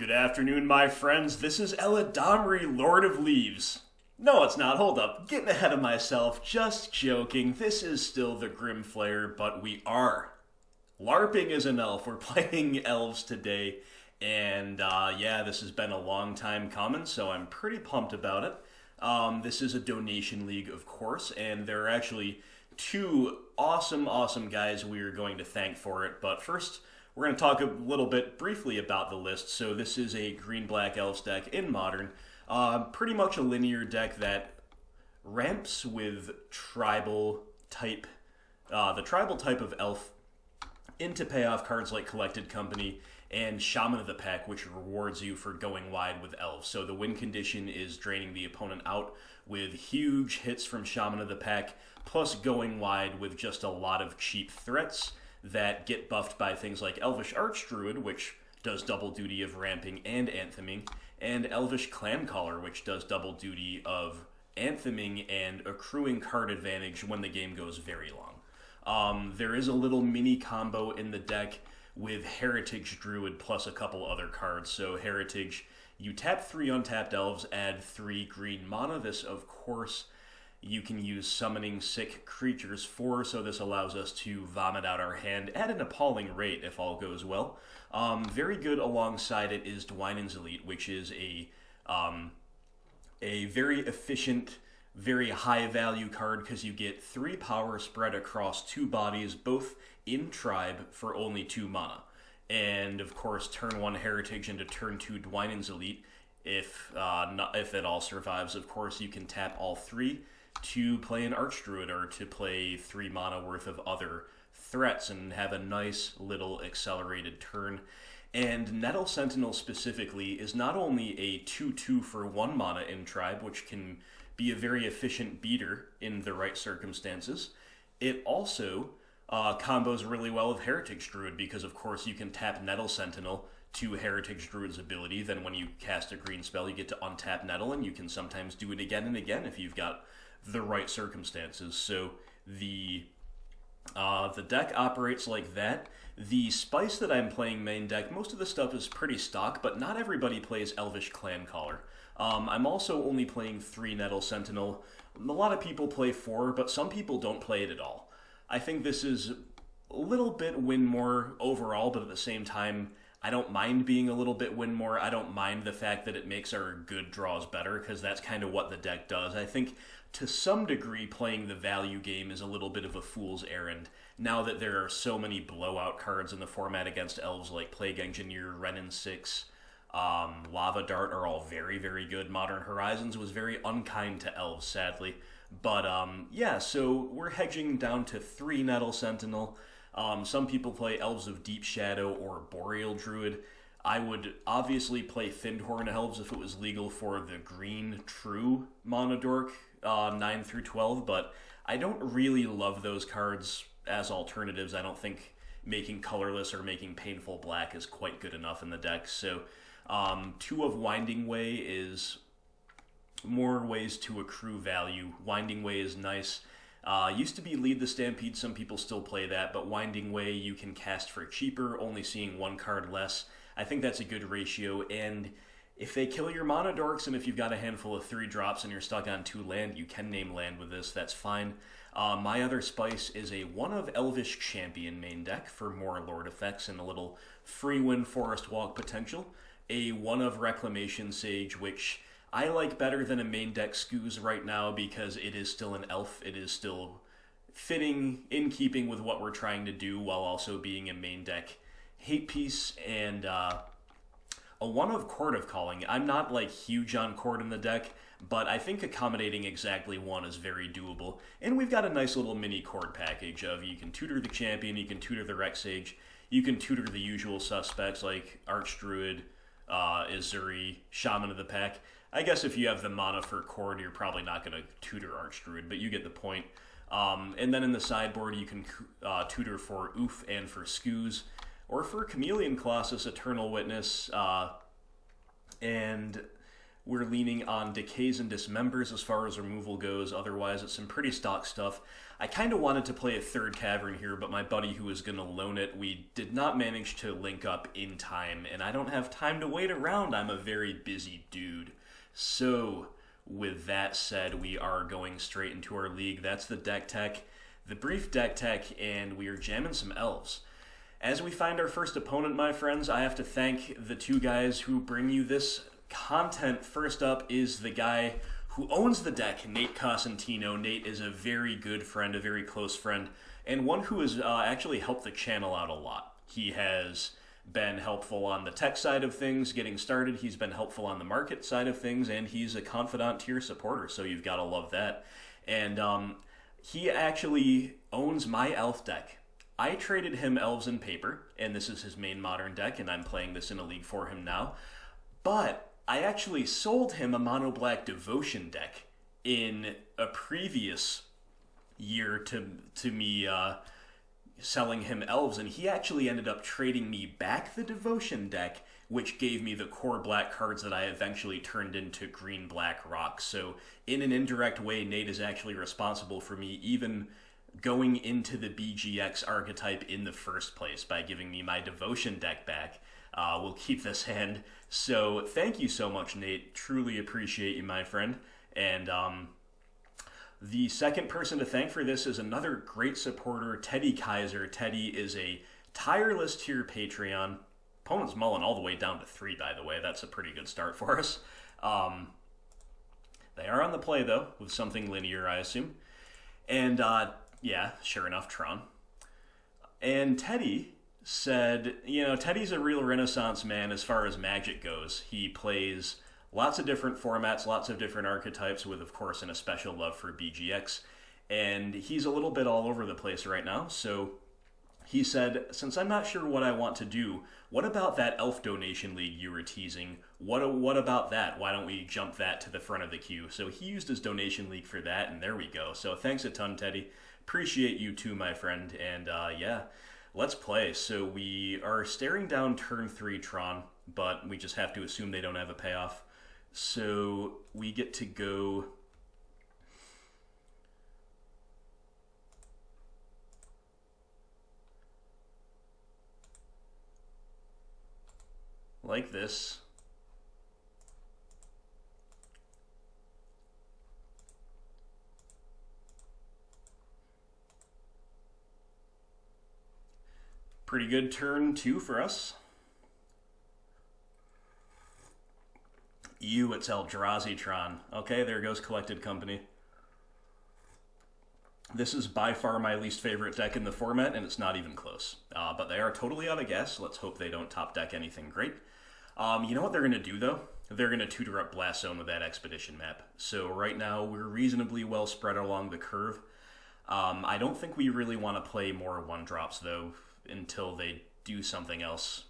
Good afternoon, my friends. This is Eladamri, Lord of Leaves. No, it's not. Hold up. Getting ahead of myself. Just joking. This is still the Grim Flayer, but we are LARPing as an elf. We're playing Elves today, and yeah, this has been a long time coming, so I'm pretty pumped about it. This is a donation league, of course, and there are actually two awesome guys we are going to thank for it, but first, we're going to talk a little bit briefly about the list. So this is a green-black Elves deck in Modern. Pretty much a linear deck that ramps with tribal type, the tribal type of elf into payoff cards like Collected Company and Shaman of the Pack, which rewards you for going wide with Elves. So the win condition is draining the opponent out with huge hits from Shaman of the Pack, plus going wide with just a lot of cheap threats that get buffed by things like Elvish Archdruid, which does double duty of ramping and antheming, and Elvish Clancaller, which does double duty of antheming and accruing card advantage when the game goes very long. There is a little mini combo in the deck with Heritage Druid plus a couple other cards. So Heritage, you tap 3 untapped Elves, add 3 green mana. This, of course, you can use Summoning Sick Creatures for, so this allows us to vomit out our hand at an appalling rate if all goes well. Very good alongside it is Dwynen's Elite, which is a very efficient, very high value card because you get 3 power spread across 2 bodies, both in Tribe, for only 2 mana. And of course, turn 1 Heritage into turn 2 Dwynen's Elite. If it all survives, of course, you can tap all 3 to play an Archdruid or to play 3 mana worth of other threats and have a nice little accelerated turn. And Nettle Sentinel specifically is not only a 2/2 for 1 mana in Tribe, which can be a very efficient beater in the right circumstances, it also combos really well with Heritage Druid because, of course, you can tap Nettle Sentinel to Heritage Druid's ability. Then when you cast a green spell, you get to untap Nettle, and you can sometimes do it again and again if you've got the right circumstances. So the deck operates like that. The Spice that I'm playing main deck, most of the stuff is pretty stock, but not everybody plays Elvish Clancaller. I'm also only playing 3 Nettle Sentinel. A lot of people play 4, but some people don't play it at all. I think this is a little bit win more overall, but at the same time, I don't mind being a little bit win more. I don't mind the fact that it makes our good draws better, because that's kind of what the deck does. I think to some degree playing the value game is a little bit of a fool's errand, now that there are so many blowout cards in the format against Elves like Plague Engineer, Renin 6, Lava Dart are all very good. Modern Horizons was very unkind to Elves, sadly. But yeah, so we're hedging down to 3 Nettle Sentinel. Some people play Elves of Deep Shadow or Boreal Druid. I would obviously play Fyndhorn Elves if it was legal for the green true Mana Dork 9 through 12, but I don't really love those cards as alternatives. I don't think making colorless or making painful black is quite good enough in the deck. So 2 of Winding Way is more ways to accrue value. Winding Way is nice. Used to be Lead the Stampede, some people still play that, but Winding Way you can cast for cheaper, only seeing 1 card less. I think that's a good ratio, and if they kill your Mana Dorks, and if you've got a handful of 3 drops and you're stuck on 2 land, you can name land with this, that's fine. My other Spice is a 1 of Elvish Champion main deck for more Lord effects and a little free win Forest Walk potential. A 1 of Reclamation Sage, which I like better than a main deck Scooz right now because it is still an elf. It is still fitting, in keeping with what we're trying to do, while also being a main deck hate piece. And a 1 of Court of Calling. I'm not like huge on Court in the deck, but I think accommodating exactly 1 is very doable. And we've got a nice little mini Court package of you can tutor the champion, you can tutor the Rec Sage, you can tutor the usual suspects like Archdruid, Izuri, Shaman of the Pack. I guess if you have the mana for Cord, you're probably not going to tutor Archdruid, but you get the point. And then in the sideboard, you can tutor for Oof and for Scooz, or for Chameleon Colossus, Eternal Witness, and we're leaning on Decays and Dismembers as far as removal goes. Otherwise, it's some pretty stock stuff. I kind of wanted to play a third Cavern here, but my buddy who was going to loan it, we did not manage to link up in time, and I don't have time to wait around. I'm a very busy dude. So, with that said, we are going straight into our league. That's the deck tech, the brief deck tech, and we are jamming some Elves. As we find our first opponent, my friends, I have to thank the two guys who bring you this content. First up is the guy who owns the deck, Nate Cosentino. Nate is a very good friend, a very close friend, and one who has actually helped the channel out a lot. He has been helpful on the tech side of things, getting started. He's been helpful on the market side of things, and he's a confidant tier supporter, so you've got to love that. And he actually owns my Elf deck. I traded him Elves in paper, and this is his main modern deck, and I'm playing this in a league for him now. But I actually sold him a mono black Devotion deck in a previous year to me selling him Elves, and he actually ended up trading me back the Devotion deck, which gave me the core black cards that I eventually turned into green-black rocks. So in an indirect way, Nate is actually responsible for me even going into the BGX archetype in the first place by giving me my Devotion deck back. We'll keep this hand. So thank you so much, Nate. Truly appreciate you, my friend. And the second person to thank for this is another great supporter, Teddy Kaiser. Teddy is a tireless tier Patreon. Opponent's mulling all the way down to 3, by the way. That's a pretty good start for us. They are on the play, though, with something linear, I assume. And yeah, sure enough, Tron. And Teddy said, you know, Teddy's a real Renaissance man as far as Magic goes. He plays lots of different formats, lots of different archetypes, with, of course, an especial love for BGX. And he's a little bit all over the place right now, so he said, since I'm not sure what I want to do, what about that Elf Donation League you were teasing? What about that? Why don't we jump that to the front of the queue? So he used his Donation League for that, and there we go. So thanks a ton, Teddy. Appreciate you too, my friend. And yeah, let's play. So we are staring down turn 3 Tron, but we just have to assume they don't have a payoff. So we get to go like this. Pretty good turn 2 for us. It's Eldrazi Tron. Okay, there goes Collected Company. This is by far my least favorite deck in the format, and it's not even close. But they are totally out of gas. Let's hope they don't top deck anything great. You know what they're going to do, though? They're going to tutor up Blast Zone with that Expedition map. So right now, we're reasonably well spread along the curve. I don't think we really want to play more 1-drops, though, until they do something else.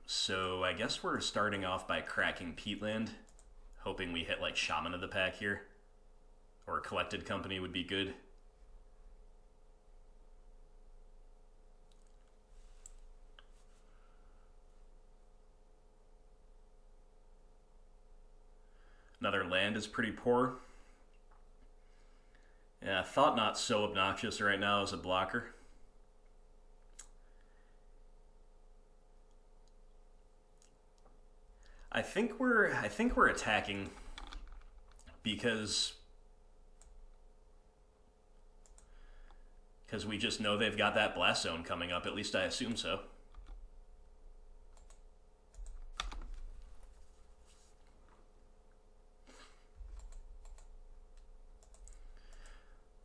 So I guess we're starting off by cracking Peatland, hoping we hit like Shaman of the Pack here, or Collected Company would be good. Another land is pretty poor. Yeah, Thought Knot's so obnoxious right now as a blocker. I think we're attacking because we just know they've got that Blast Zone coming up. At least I assume so.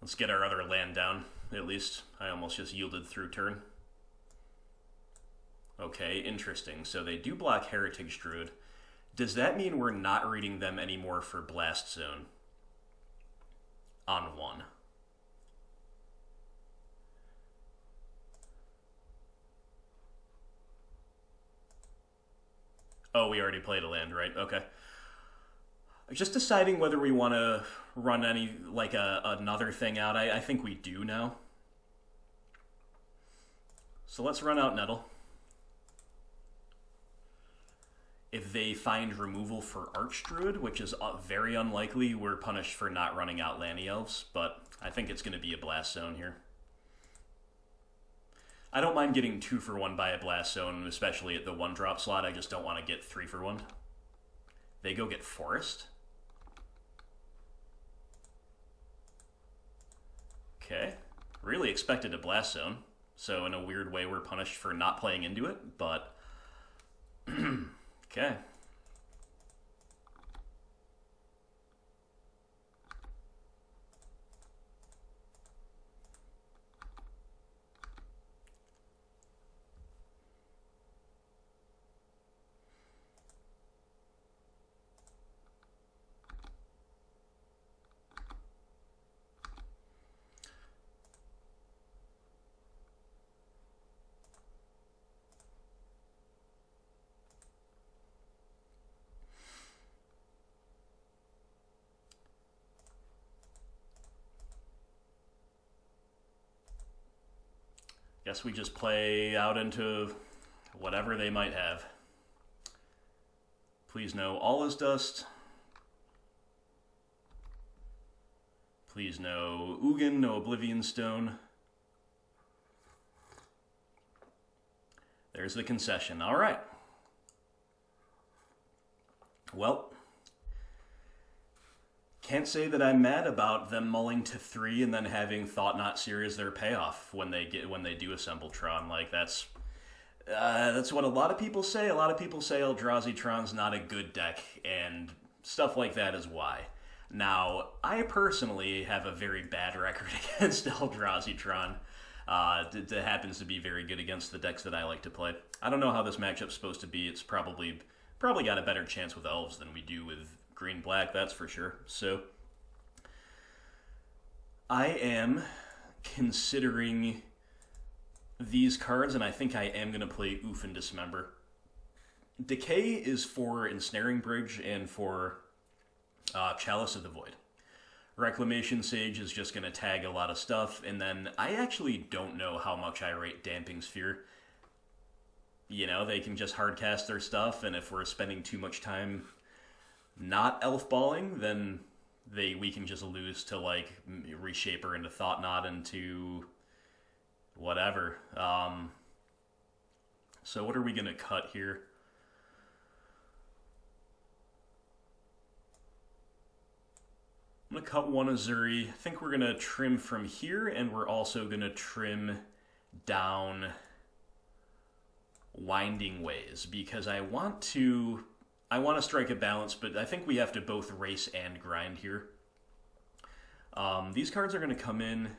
Let's get our other land down, at least. I almost just yielded through turn. Okay, interesting. So they do block Heritage Druid. Does that mean we're not reading them anymore for Blast Zone on 1? Oh, we already played a land, right? Okay. Just deciding whether we want to run any, like, another thing out. I think we do now. So let's run out Nettle. if they find removal for Archdruid, which is very unlikely, we're punished for not running out Lanny Elves, but I think it's going to be a Blast Zone here. I don't mind getting 2 for 1 by a Blast Zone, especially at the 1-drop slot. I just don't want to get 3 for 1. They go get Forest. Okay. Really expected a Blast Zone. So in a weird way, we're punished for not playing into it, but... okay. Guess we just play out into whatever they might have. Please no All is Dust. Please no Ugin, no Oblivion Stone. There's the concession. All right. Well, can't say that I'm mad about them mulling to 3 and then having Thought Knot Seer as their payoff when they do assemble Tron. Like that's what a lot of people say. A lot of people say Eldrazi Tron's not a good deck, and stuff like that is why. Now, I personally have a very bad record against Eldrazi Tron. It happens to be very good against the decks that I like to play. I don't know how this matchup's supposed to be. It's probably got a better chance with Elves than we do with green-black, that's for sure. So, I am considering these cards, and I think I am going to play Oof and Dismember. Decay is for Ensnaring Bridge and for Chalice of the Void. Reclamation Sage is just going to tag a lot of stuff, and then I actually don't know how much I rate Damping Sphere. You know, they can just hardcast their stuff, and if we're spending too much time not elf balling, then we can just lose to, like, Reshaper into Thought Knot into whatever. So what are we going to cut here? I'm going to cut 1 Azuri. I think we're going to trim from here, and we're also going to trim down Winding Ways, because I want to strike a balance, but I think we have to both race and grind here. These cards are going to come in.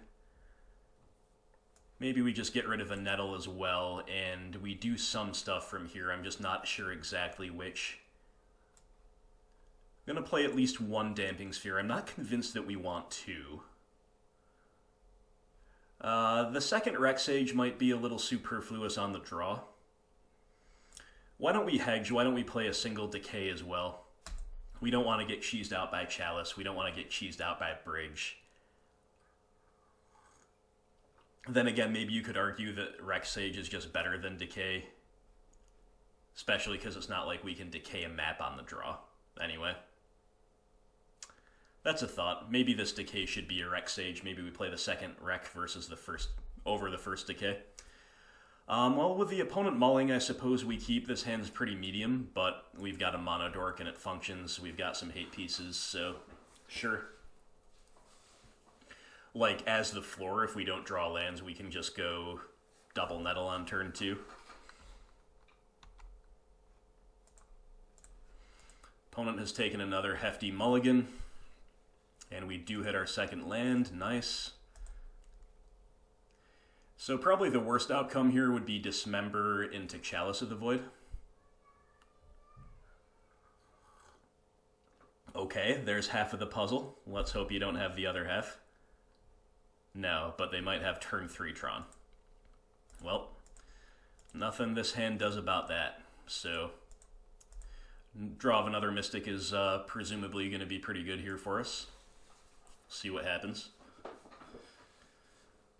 Maybe we just get rid of a Nettle as well, and we do some stuff from here. I'm just not sure exactly which. I'm going to play at least 1 Damping Sphere. I'm not convinced that we want 2. The second Rex Sage might be a little superfluous on the draw. Why don't we hedge? Why don't we play a single Decay as well? We don't want to get cheesed out by Chalice. We don't want to get cheesed out by Bridge. Then again, maybe you could argue that Rex Sage is just better than Decay. Especially because it's not like we can Decay a map on the draw. Anyway. That's a thought. Maybe this Decay should be a Rex Sage. Maybe we play the second Rec versus the first Decay. Well, with the opponent mulling, I suppose we keep. This hand's pretty medium, but we've got a Mono Dork and it functions. We've got some hate pieces, so sure. Like, as the floor, if we don't draw lands, we can just go double Nettle on turn 2. Opponent has taken another hefty mulligan. And we do hit our second land. Nice. So probably the worst outcome here would be Dismember into Chalice of the Void. Okay, there's half of the puzzle. Let's hope you don't have the other half. No, but they might have turn 3 Tron. Well, nothing this hand does about that. So, draw of another Mystic is presumably going to be pretty good here for us. See what happens.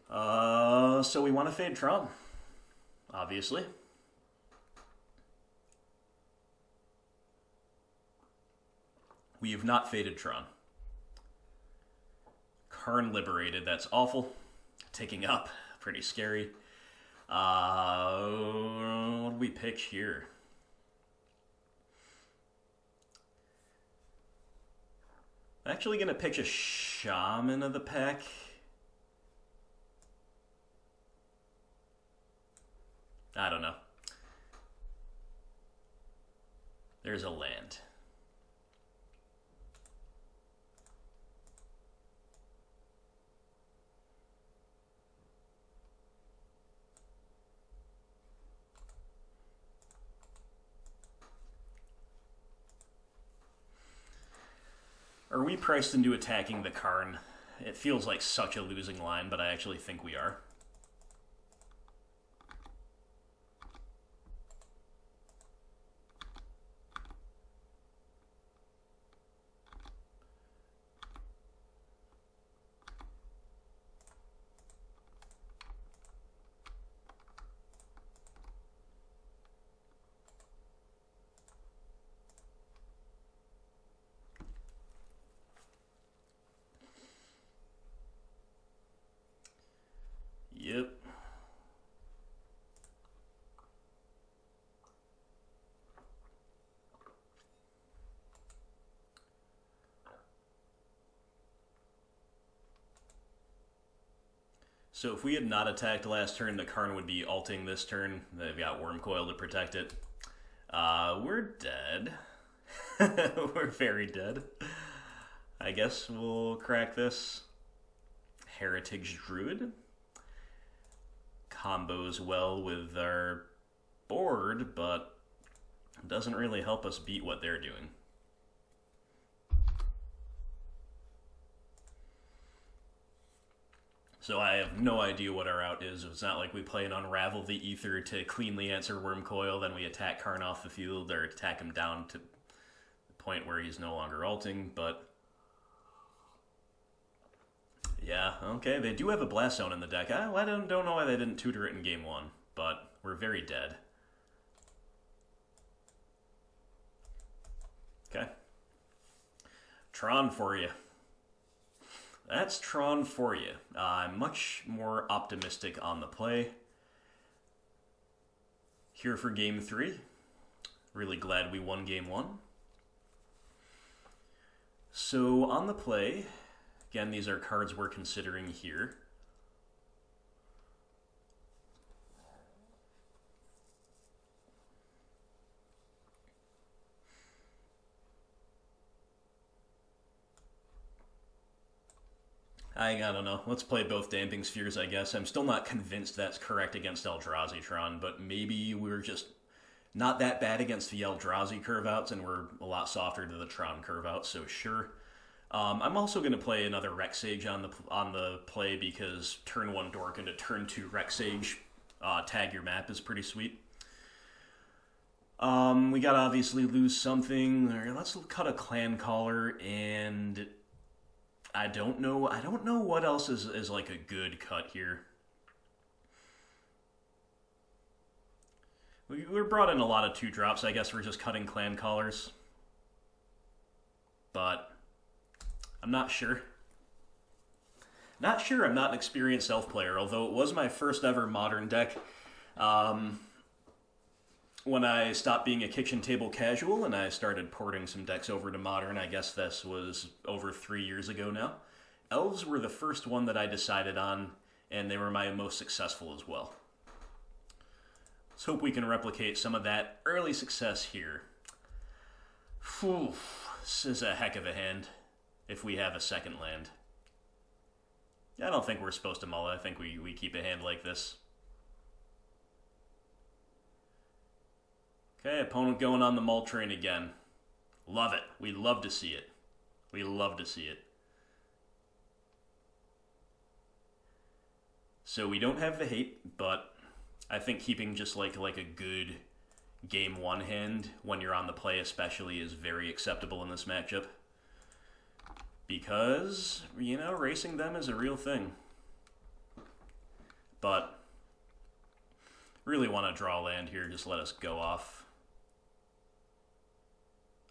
So we want to fade Tron, obviously. We have not Fated Tron. Karn Liberated, that's awful. Taking up, pretty scary. What do we pick here? I'm actually going to pitch a Shaman of the pack. I don't know. There's a land. Are we priced into attacking the Karn? It feels like such a losing line, but I actually think we are. Yep. So if we had not attacked last turn, the Karn would be alting this turn. They've got Wormcoil to protect it. We're dead. We're very dead. I guess we'll crack this. Heritage Druid. Combos well with our board, but doesn't really help us beat what they're doing. So I have no idea what our out is. It's not like we play an Unravel the Ether to cleanly answer Wormcoil, then we attack Karn off the field, or attack him down to the point where he's no longer alting, but... yeah, okay, they do have a Blast Zone in the deck. I don't know why they didn't tutor it in game 1, but we're very dead. Okay. Tron for you. That's Tron for you. I'm much more optimistic on the play. Here for game 3. Really glad we won game 1. So on the play, again, these are cards we're considering here. I don't know. Let's play both Damping Spheres, I guess. I'm still not convinced that's correct against Eldrazi Tron, but maybe we're just not that bad against the Eldrazi curve-outs, and we're a lot softer to the Tron curve-outs, so sure. I'm also going to play another Rexage on the play because turn 1 Dork into turn 2 Rexage, tag your map is pretty sweet. We gotta obviously lose something. Let's cut a Clan Caller, and I don't know what else is like a good cut here. We're brought in a lot of 2-drops. I guess we're just cutting Clan Callers, but I'm not sure. I'm not an experienced Elf player, although it was my first ever Modern deck. When I stopped being a kitchen table casual and I started porting some decks over to Modern, I guess this was over 3 years ago now, Elves were the first one that I decided on, and they were my most successful as well. Let's hope we can replicate some of that early success here. Whew, this is a heck of a hand if we have a second land. I don't think we're supposed to mull it. I think we keep a hand like this. Okay, opponent going on the mull train again. Love it. We love to see it. We love to see it. So we don't have the hate, but I think keeping just like a good game 1 hand when you're on the play especially is very acceptable in this matchup. Because, you know, racing them is a real thing. But really want to draw land here, just let us go off.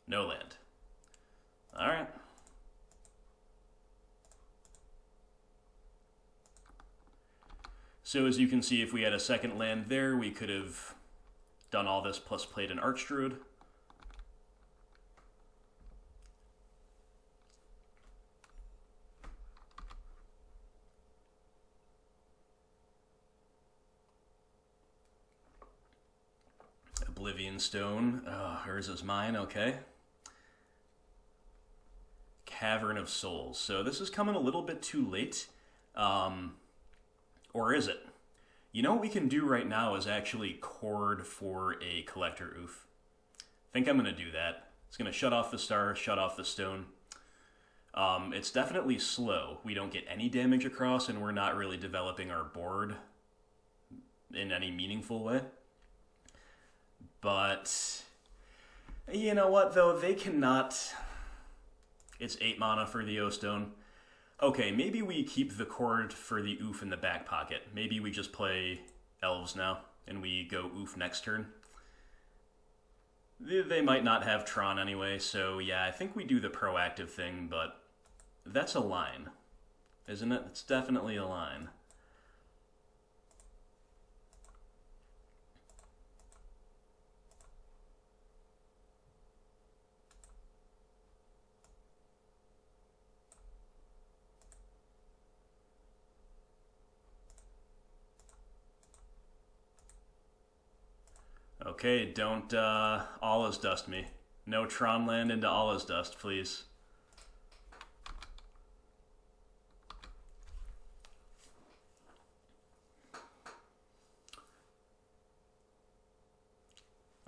No land. Alright. So as you can see, if we had a second land there, we could have done all this plus played an Archdruid. Oblivion Stone. Hers is mine, okay. Cavern of Souls. So this is coming a little bit too late. Or is it? You know what we can do right now is actually chord for a Collector Oof. I think I'm going to do that. It's going to shut off the star, shut off the stone. It's definitely slow. We don't get any damage across, and we're not really developing our board in any meaningful way. But, you know what, though? They cannot... It's 8 mana for the O-Stone. Okay, maybe we keep the chord for the Oof in the back pocket. Maybe we just play Elves now, and we go Oof next turn. They might not have Tron anyway, so yeah, I think we do the proactive thing, but that's a line, isn't it? It's definitely a line. Okay, don't Allah's Dust me. No Tron land into Allah's Dust, please.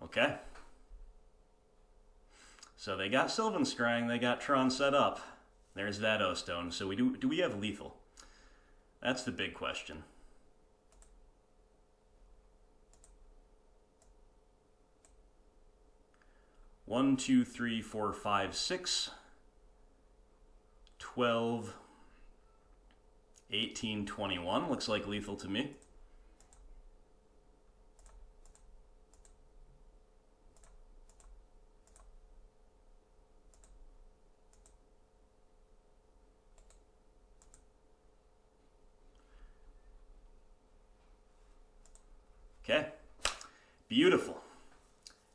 Okay. So they got Sylvan Scrying, they got Tron set up. There's that O-Stone. So do we have lethal? That's the big question. One, 2, 3, 4, 5, 6, 12, 18, 21. Looks like lethal to me. Okay. Beautiful.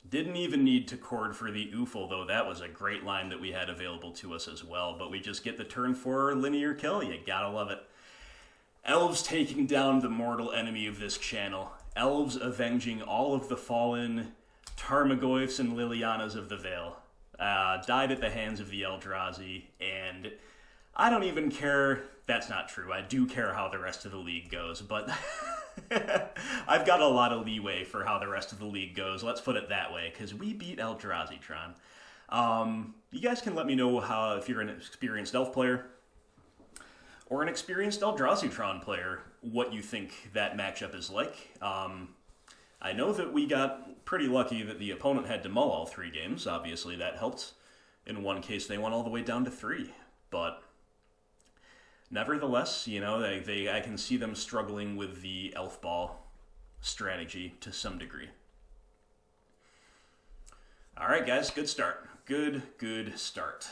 Didn't even need to chord for the Oof, although that was a great line that we had available to us as well. But we just get the turn 4 linear kill. You gotta love it. Elves taking down the mortal enemy of this channel. Elves avenging all of the fallen Tarmogoyfs and Lilianas of the Vale. Died at the hands of the Eldrazi, and I don't even care. That's not true. I do care how the rest of the league goes, but... I've got a lot of leeway for how the rest of the league goes. Let's put it that way, because we beat Eldrazi Tron. You guys can let me know if you're an experienced Elf player or an experienced Eldrazi Tron player, what you think that matchup is like. I know that we got pretty lucky that the opponent had to mull all 3 games. Obviously, that helped. In one case, they went all the way down to 3, but... Nevertheless, you know, I can see them struggling with the Elf Ball strategy to some degree. All right, guys, good start. Good start.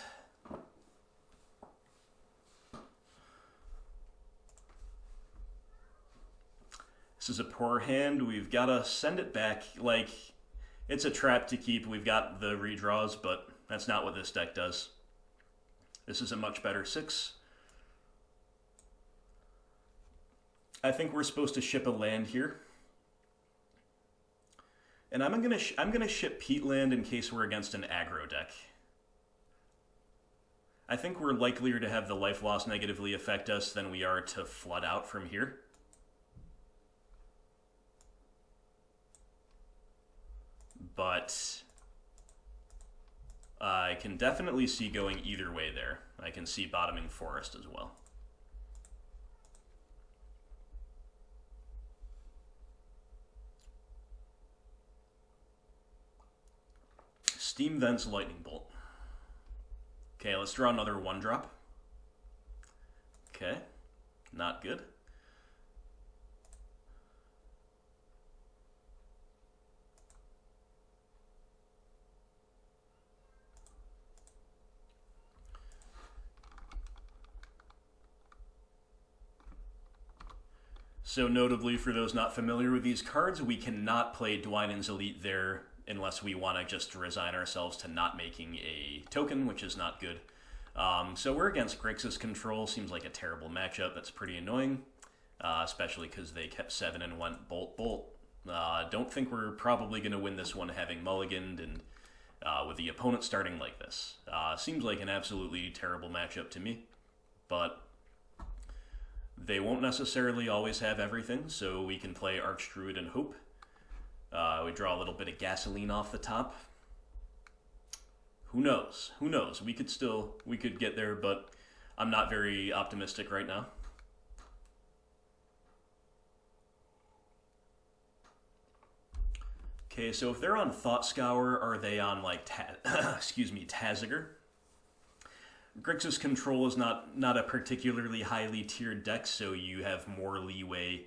This is a poor hand. We've got to send it back. Like, it's a trap to keep. We've got the redraws, but that's not what this deck does. This is a much better 6. I think we're supposed to ship a land here. And I'm gonna ship Peatland in case we're against an aggro deck. I think we're likelier to have the life loss negatively affect us than we are to flood out from here. But I can definitely see going either way there. I can see bottoming Forest as well. Steam Vents Lightning Bolt. Okay, let's draw another 1-drop. Okay, not good. So notably, for those not familiar with these cards, we cannot play Dwynen's Elite there unless we want to just resign ourselves to not making a token, which is not good. So we're against Grixis Control. Seems like a terrible matchup. That's pretty annoying, especially because they kept 7 and went bolt bolt. Don't think we're probably going to win this one having mulliganed and with the opponent starting like this. Seems like an absolutely terrible matchup to me, but they won't necessarily always have everything, so we can play Archdruid and hope. We draw a little bit of gasoline off the top. Who knows? Who knows? We could get there, but I'm not very optimistic right now. Okay, so if they're on Thought Scour, are they on like Taziger? Grixis Control is not a particularly highly tiered deck, so you have more leeway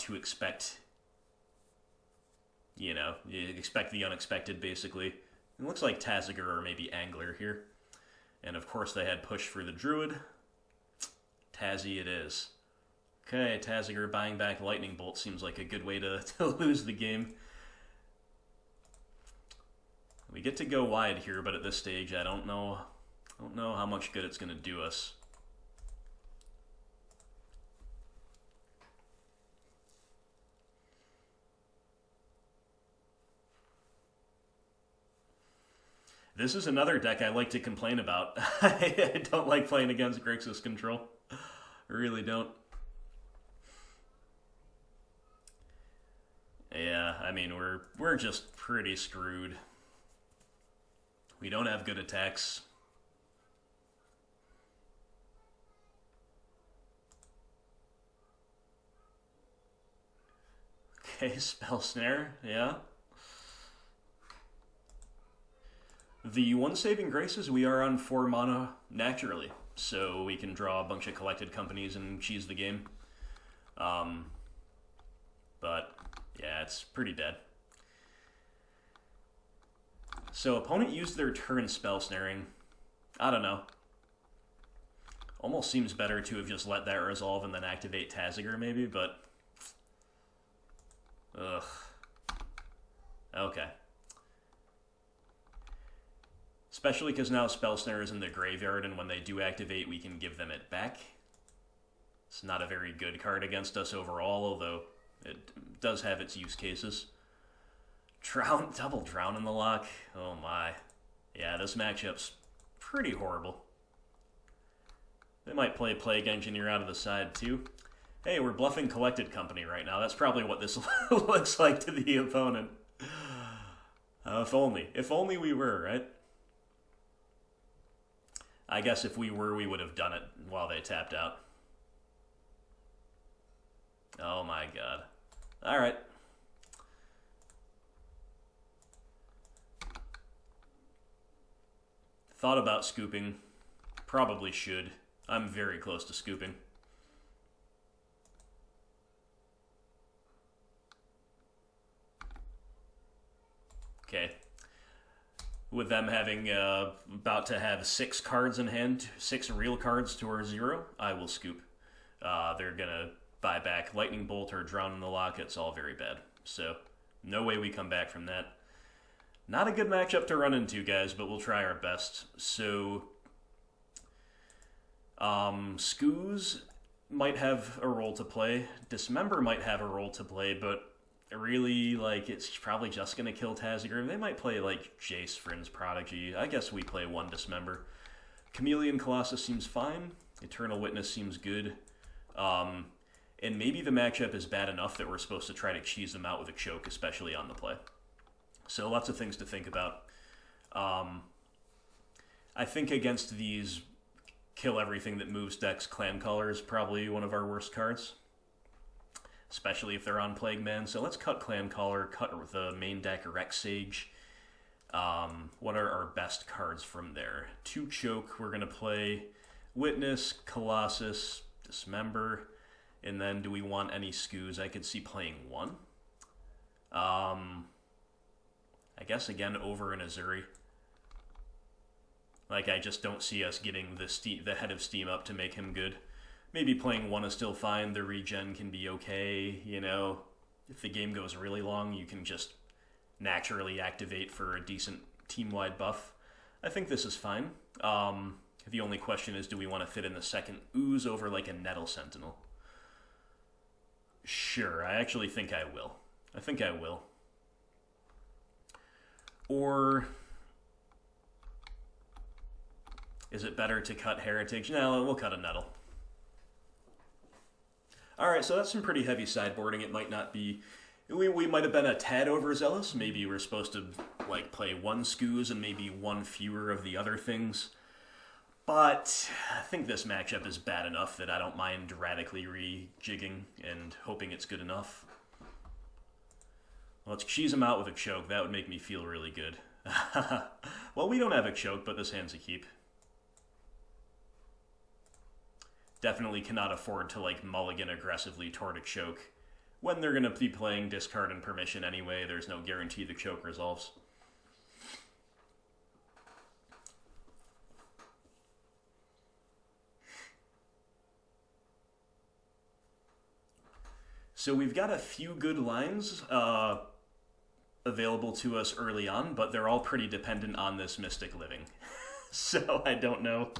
to expect, you expect the unexpected, basically. It looks like Taziger or maybe Angler here. And of course they had push for the Druid. Tazi it is. Okay, Taziger buying back Lightning Bolt seems like a good way to lose the game. We get to go wide here, but at this stage I don't know how much good it's going to do us. This is another deck I like to complain about. I don't like playing against Grixis Control. I really don't. Yeah, I mean, we're just pretty screwed. We don't have good attacks. Okay, Spell Snare, yeah. The one saving grace is we are on 4 mana naturally, so we can draw a bunch of Collected Companies and cheese the game. But yeah, it's pretty dead. So opponent used their turn spell snaring. I don't know. Almost seems better to have just let that resolve and then activate Taziger maybe, but ugh. Okay. Especially because now Spell Snare is in the graveyard, and when they do activate, we can give them it back. It's not a very good card against us overall, although it does have its use cases. Double Drown in the lock. Oh my. Yeah, this matchup's pretty horrible. They might play Plague Engineer out of the side too. Hey, we're bluffing Collected Company right now. That's probably what this looks like to the opponent. If only we were, right? I guess if we were, we would have done it while they tapped out. Oh my god. Alright. Thought about scooping. Probably should. I'm very close to scooping. Okay. With them having about to have 6 cards in hand, 6 real cards to our 0, I will scoop. They're gonna buy back Lightning Bolt or Drown in the Lock. It's all very bad. So, no way we come back from that. Not a good matchup to run into, guys, but we'll try our best. So, Skoos might have a role to play. Dismember might have a role to play, but really, like, it's probably just going to kill Taziger. They might play, like, Jace, Friend's Prodigy. I guess we play 1 Dismember. Chameleon Colossus seems fine. Eternal Witness seems good. And maybe the matchup is bad enough that we're supposed to try to cheese them out with a choke, especially on the play. So lots of things to think about. I think against these kill everything that moves decks, Clamcaller is probably one of our worst cards. Especially if they're on Plague Man. So let's cut Clamcaller, cut the main deck Rex Sage. What are our best cards from there? 2 choke, we're going to play Witness, Colossus, Dismember, and then do we want any Skoos? I could see playing 1. I guess again over an Azuri. Like, I just don't see us getting the head of steam up to make him good. Maybe playing one is still fine. The regen can be okay, you know. If the game goes really long, you can just naturally activate for a decent team-wide buff. I think this is fine. The only question is, do we want to fit in the second ooze over like a Nettle Sentinel? Sure, I actually think I will. I think I will. Or is it better to cut Heritage? No, we'll cut a Nettle. Alright, so that's some pretty heavy sideboarding. It might not be... We might have been a tad overzealous. Maybe we're supposed to like play one Scooz and maybe one fewer of the other things. But I think this matchup is bad enough that I don't mind radically rejigging and hoping it's good enough. Let's cheese him out with a choke. That would make me feel really good. Well, we don't have a choke, but this hand's a keep. Definitely cannot afford to like mulligan aggressively toward a choke. When they're going to be playing discard and permission anyway, there's no guarantee the choke resolves. So we've got a few good lines available to us early on, but they're all pretty dependent on this Mystic Living. So I don't know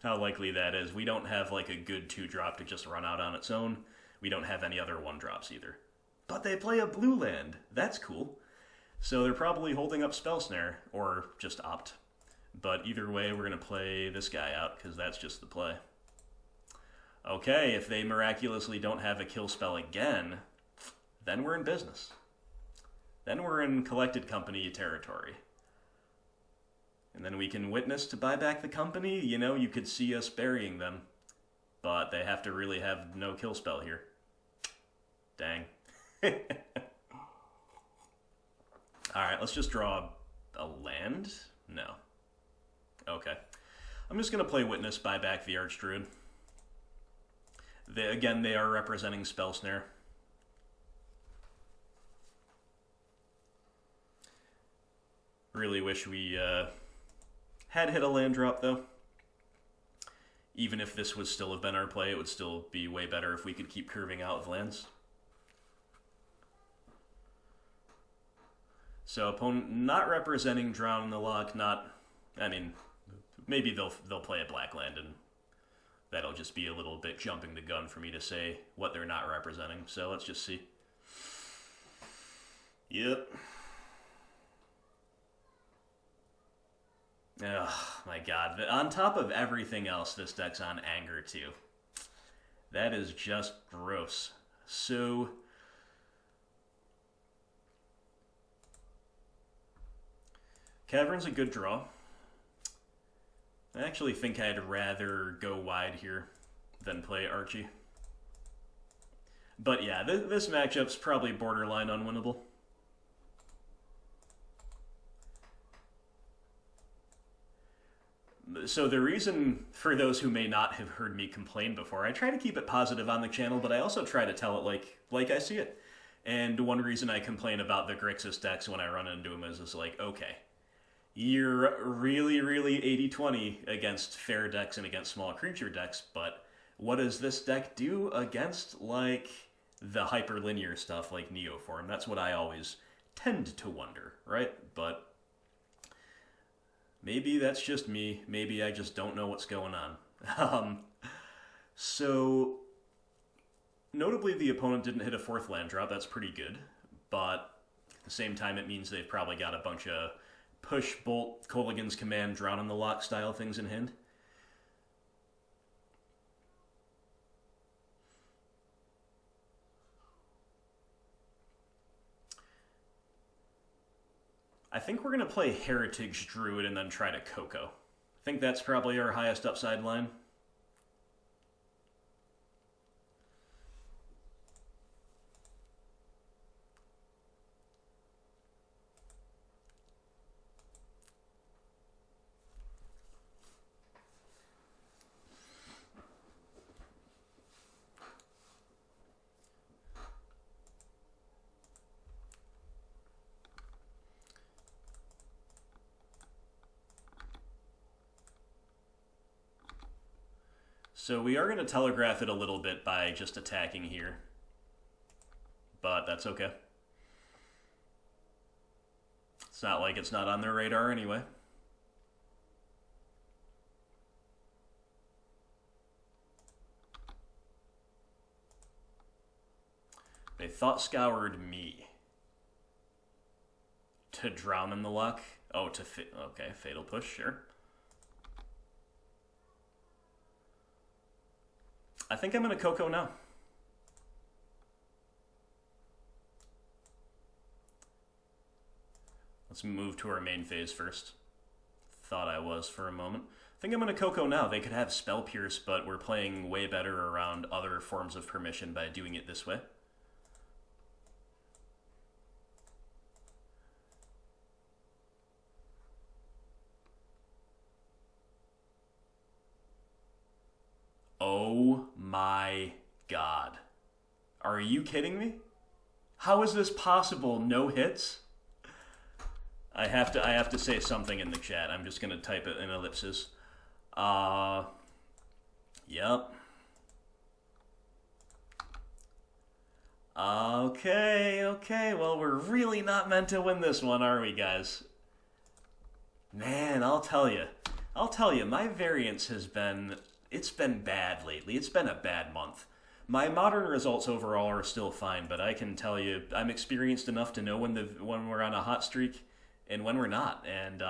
how likely that is. We don't have like a good 2-drop to just run out on its own. We don't have any other 1-drops either. But they play a blue land. That's cool. So they're probably holding up Spell Snare, or just Opt. But either way, we're going to play this guy out, because that's just the play. Okay, if they miraculously don't have a kill spell again, then we're in business. Then we're in Collected Company territory. And then we can witness to buy back the company. You know, you could see us burying them. But they have to really have no kill spell here. Dang. Alright, let's just draw a land? No. Okay. I'm just going to play Witness, buy back the Archdruid. Again, they are representing Spell Snare. Really wish we had hit a land drop, though. Even if this would still have been our play, it would still be way better if we could keep curving out with lands. So opponent not representing Drown in the Loch, I mean, maybe they'll play a black land, and that'll just be a little bit jumping the gun for me to say what they're not representing. So let's just see. Yep. Oh my god. On top of everything else, this deck's on Anger too. That is just gross. So Cavern's a good draw. I actually think I'd rather go wide here than play Archie. But yeah, this matchup's probably borderline unwinnable. So the reason, for those who may not have heard me complain before, I try to keep it positive on the channel, but I also try to tell it like I see it. And one reason I complain about the Grixis decks when I run into them is like, okay, you're really, really 80-20 against fair decks and against small creature decks, but what does this deck do against, like, the hyperlinear stuff like Neoform? That's what I always tend to wonder, right? But maybe that's just me. Maybe I just don't know what's going on. So, notably, the opponent didn't hit a 4th land drop. That's pretty good. But at the same time, it means they've probably got a bunch of push, bolt, Kolaghan's Command, Drown in the Loch style things in hand. I think we're going to play Heritage Druid and then try to Coco. I think that's probably our highest upside line. So we are going to telegraph it a little bit by just attacking here. But that's okay. It's not like it's not on their radar anyway. They thought scoured me. To drown in the luck? Oh, okay, Fatal Push, sure. I think I'm going to Coco now. Let's move to our main phase first. Thought I was for a moment. I think I'm going to Coco now. They could have Spell Pierce, but we're playing way better around other forms of permission by doing it this way. Oh my god. Are you kidding me? How is this possible? No hits? I have to say something in the chat. I'm just gonna type it in ellipses. Yep. Okay. Well, we're really not meant to win this one, are we, guys? Man, I'll tell you, my variance has been, it's been bad lately. It's been a bad month. My modern results overall are still fine, but I can tell you, I'm experienced enough to know when we're on a hot streak and when we're not, and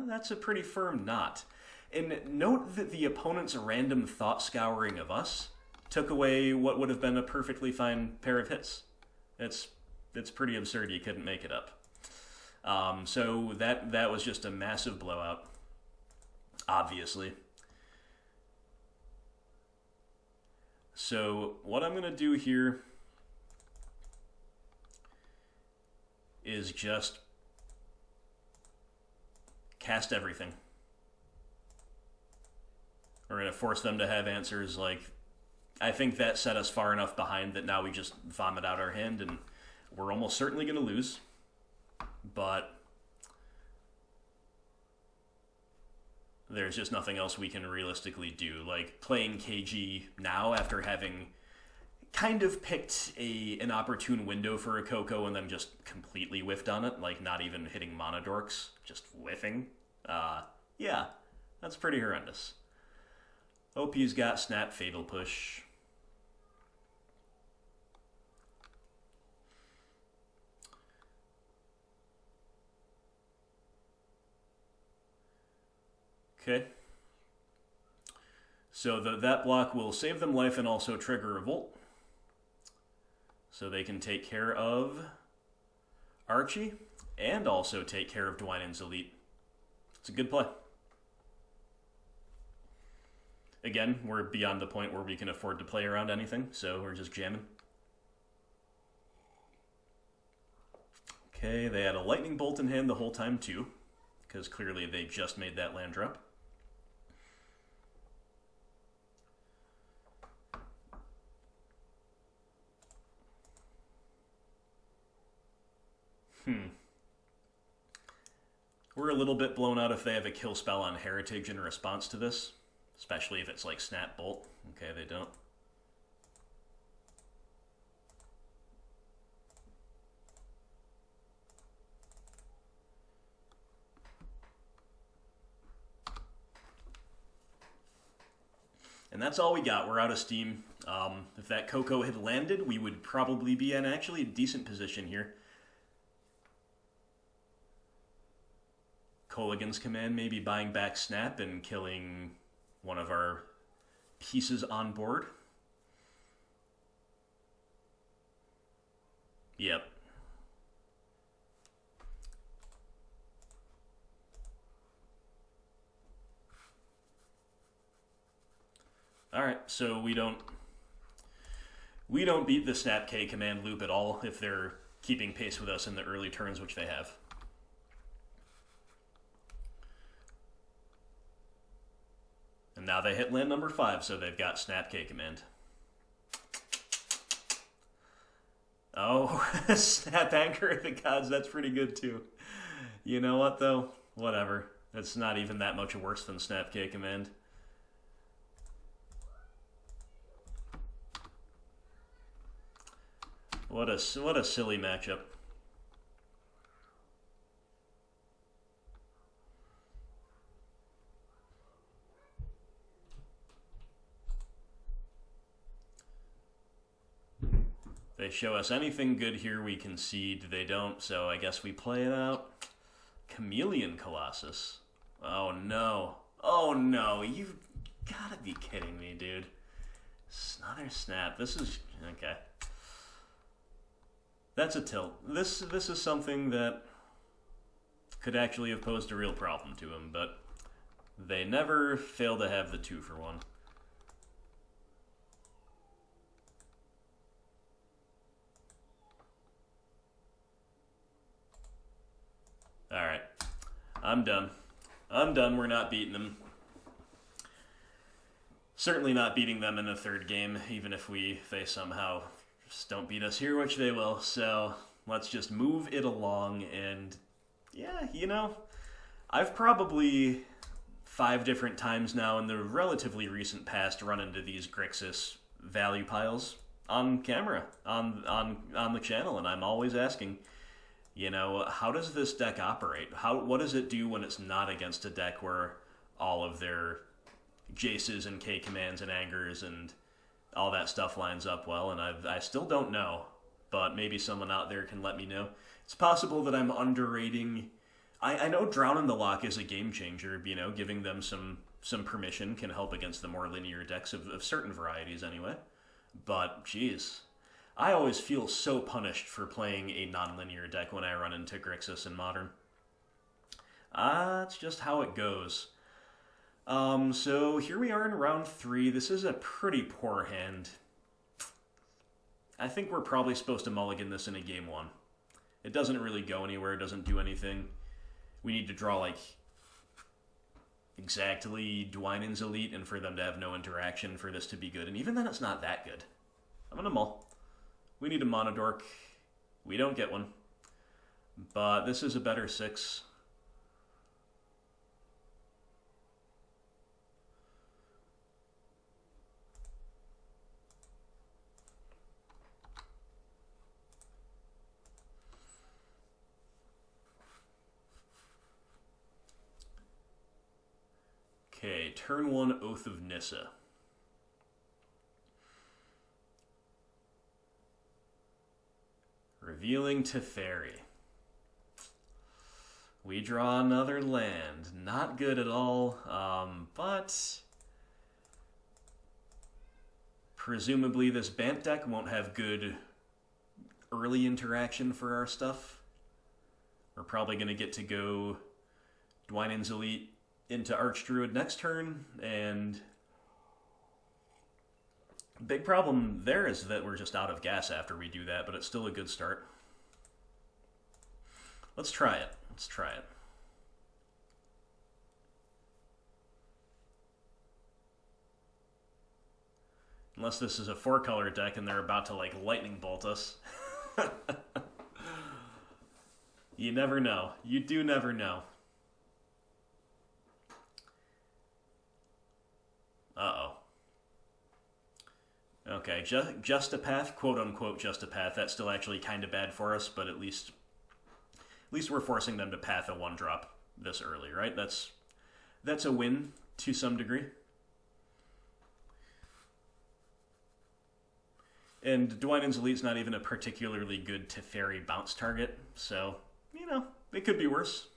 that's a pretty firm not. And note that the opponent's random thought scouring of us took away what would have been a perfectly fine pair of hits. It's pretty absurd. You couldn't make it up. So that was just a massive blowout, obviously. So what I'm going to do here is just cast everything. We're going to force them to have answers like, I think that set us far enough behind that now we just vomit out our hand and we're almost certainly going to lose. But there's just nothing else we can realistically do. Like playing KG now after having kind of picked an opportune window for a Coco and then just completely whiffed on it, like not even hitting mana dorks, just whiffing. Yeah, that's pretty horrendous. OP's got Snap, Fatal Push. Okay. So that block will save them life and also trigger Revolt. So they can take care of Archie and also take care of Dwynen's Elite. It's a good play. Again, we're beyond the point where we can afford to play around anything, so we're just jamming. Okay, they had a Lightning Bolt in hand the whole time too, because clearly they just made that land drop. We're a little bit blown out if they have a kill spell on Heritage in response to this, especially if it's like Snap Bolt. Okay, they don't. And that's all we got. We're out of steam. If that Coco had landed, we would probably be in actually a decent position here. Colligan's command maybe buying back Snap and killing one of our pieces on board. Yep. Alright, so we don't beat the Snap K command loop at all if they're keeping pace with us in the early turns, which they have. And now they hit land number 5, so they've got Snap K command. Oh, Snap Anchor of the Gods, that's pretty good too. You know what though? Whatever. It's not even that much worse than Snap K command. What a silly matchup. They show us anything good here, we concede. They don't, so I guess we play it out. Chameleon Colossus. Oh no. Oh no, you've gotta be kidding me, dude. Another snap. This is... okay. That's a tilt. This is something that could actually have posed a real problem to him, but they never fail to have the 2-for-1. Alright. I'm done. I'm done. We're not beating them. Certainly not beating them in the third game, even if they somehow just don't beat us here, which they will. So let's just move it along. And yeah, you know, I've probably 5 different times now in the relatively recent past run into these Grixis value piles on camera, on the channel, and I'm always asking, you know, how does this deck operate? What does it do when it's not against a deck where all of their Jaces and K commands and angers and all that stuff lines up well? And I still don't know, but maybe someone out there can let me know. It's possible that I'm underrating. I know Drown in the Lock is a game changer. You know, giving them some permission can help against the more linear decks of certain varieties anyway. But geez, I always feel so punished for playing a non-linear deck when I run into Grixis in Modern. It's just how it goes. So here we are in round 3. This is a pretty poor hand. I think we're probably supposed to mulligan this in a game 1. It doesn't really go anywhere, it doesn't do anything. We need to draw, like, exactly Dwynen's Elite and for them to have no interaction for this to be good. And even then, it's not that good. I'm gonna mull. We need a Monodork. We don't get one. But this is a better 6. Okay, turn 1, Oath of Nissa. Revealing Teferi. We draw another land. Not good at all, but presumably this Bant deck won't have good early interaction for our stuff. We're probably going to get to go Dwynen's Elite into Archdruid next turn, and big problem there is that we're just out of gas after we do that, but it's still a good start. Let's try it. Let's try it. Unless this is a 4-color deck and they're about to, like, lightning bolt us. You never know. You do never know. Uh-oh. Okay, just a path, quote-unquote just a path. That's still actually kind of bad for us, but at least we're forcing them to path a 1-drop this early, right? That's a win to some degree. And Dwynen's Elite's not even a particularly good Teferi bounce target, so, you know, it could be worse.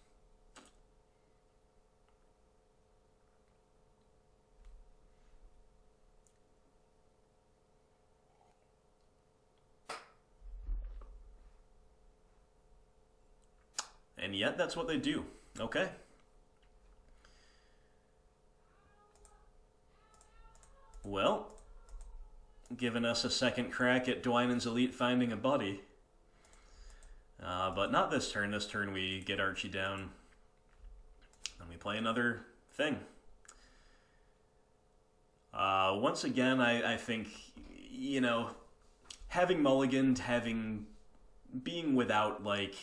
And yet, that's what they do. Okay. Well, giving us a second crack at Dwynen's Elite finding a buddy. But not this turn. This turn we get Archie down. And we play another thing. Once again, I think, you know, having mulliganed, being without, like,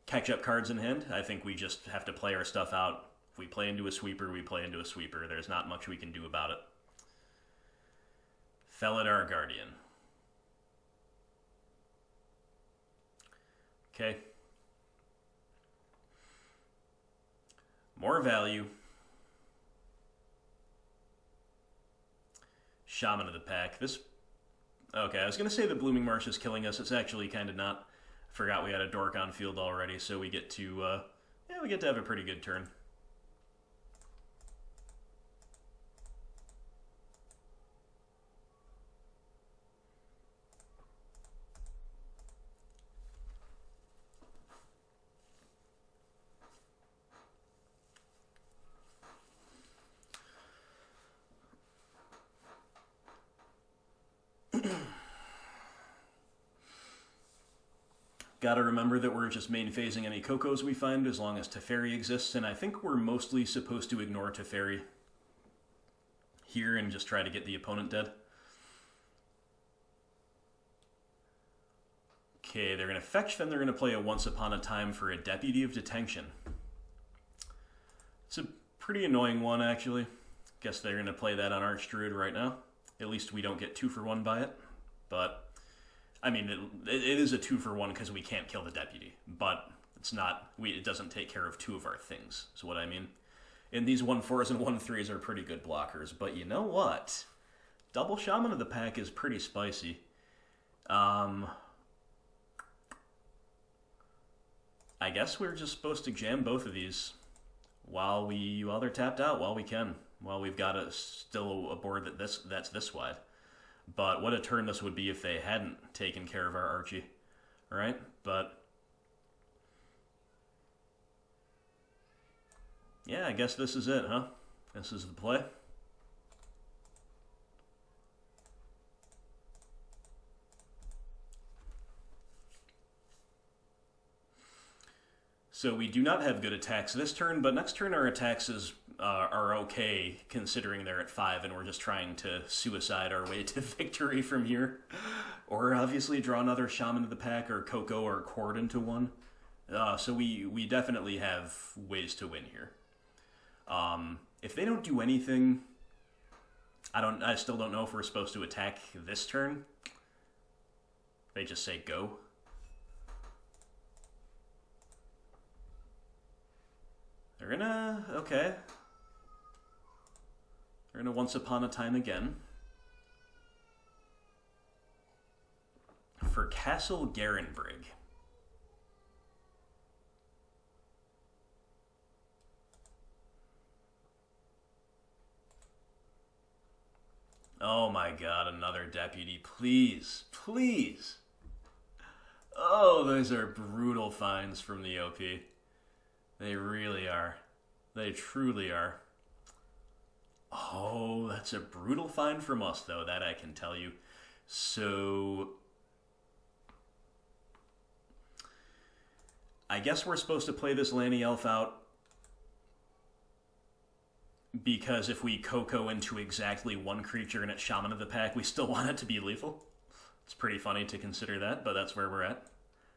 catch-up cards in hand, I think we just have to play our stuff out. If we play into a sweeper, we play into a sweeper. There's not much we can do about it. Felidar Guardian. Okay. More value. Shaman of the Pack. This... Okay, I was going to say the Blooming Marsh is killing us. It's actually kind of not. I forgot we had a dork on field already, so we get to... yeah, we get to have a pretty good turn. Gotta remember that we're just main phasing any Cocos we find as long as Teferi exists, and I think we're mostly supposed to ignore Teferi here and just try to get the opponent dead. Okay, they're going to fetch, then they're going to play a Once Upon a Time for a Deputy of Detention. It's a pretty annoying one, actually. Guess they're going to play that on Archdruid right now. At least we don't get 2-for-1 by it, but... I mean, it is a 2-for-1 because we can't kill the deputy, but it's not. It doesn't take care of 2 of our things, is what I mean. And these 1-4s and 1-3s are pretty good blockers, but you know what? Double Shaman of the Pack is pretty spicy. I guess we're just supposed to jam both of these while they're tapped out, while we can, while we've got still a board that's this wide. But what a turn this would be if they hadn't taken care of our Archie, right? But, yeah, I guess this is it, huh? This is the play. So we do not have good attacks this turn, but next turn our attacks are okay, considering they're at 5, and we're just trying to suicide our way to victory from here. Or obviously draw another Shaman of the Pack, or Coco, or Cord into one. So we definitely have ways to win here. If they don't do anything, I still don't know if we're supposed to attack this turn. They just say go. They're gonna... okay. They're gonna Once Upon a Time again. For Castle Garenbrig. Oh my god, another deputy. Please, please. Oh, those are brutal finds from the OP. They really are. They truly are. Oh, that's a brutal find from us, though, that I can tell you. So... I guess we're supposed to play this Lanny Elf out because if we Coco into exactly one creature and it's Shaman of the Pack, we still want it to be lethal. It's pretty funny to consider that, but that's where we're at.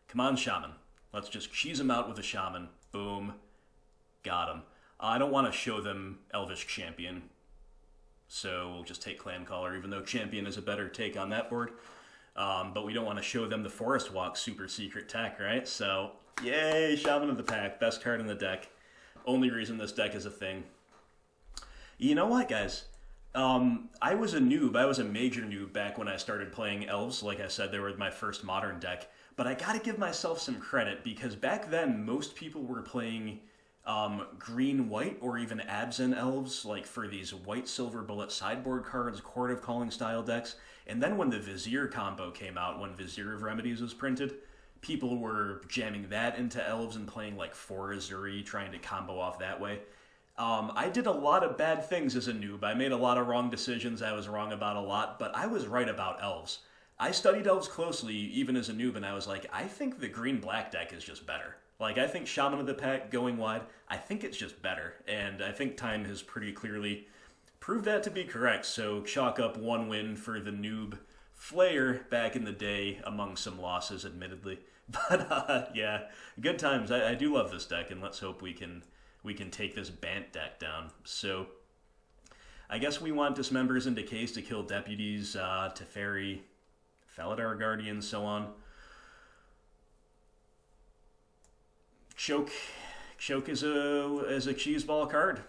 Come on, Shaman. Let's just cheese him out with a Shaman. Boom. Got him. I don't want to show them Elvish Champion, so we'll just take Clan Caller, even though Champion is a better take on that board. But we don't want to show them the Forest Walk super secret tech, right? So, yay, Shaman of the Pack. Best card in the deck. Only reason this deck is a thing. You know what, guys? I was a noob. I was a major noob back when I started playing Elves. Like I said, they were my first modern deck. But I gotta give myself some credit, because back then, most people were playing green-white or even Absent Elves, like for these white-silver bullet sideboard cards, Court of Calling style decks. And then when the Vizier combo came out, when Vizier of Remedies was printed, people were jamming that into Elves and playing like 4 Azuri, trying to combo off that way. I did a lot of bad things as a noob. I made a lot of wrong decisions. I was wrong about a lot, but I was right about Elves. I studied Elves closely, even as a noob, and I was like, I think the green-black deck is just better. Like, I think Shaman of the Pack going wide, I think it's just better. And I think time has pretty clearly proved that to be correct. So chalk up 1 win for the noob Flair back in the day, among some losses, admittedly. But, yeah, good times. I do love this deck, and let's hope we can take this Bant deck down. So, I guess we want Dismembers and Decays to kill Deputies, Teferi, Faladar Guardian, so on. Choke is a cheeseball card.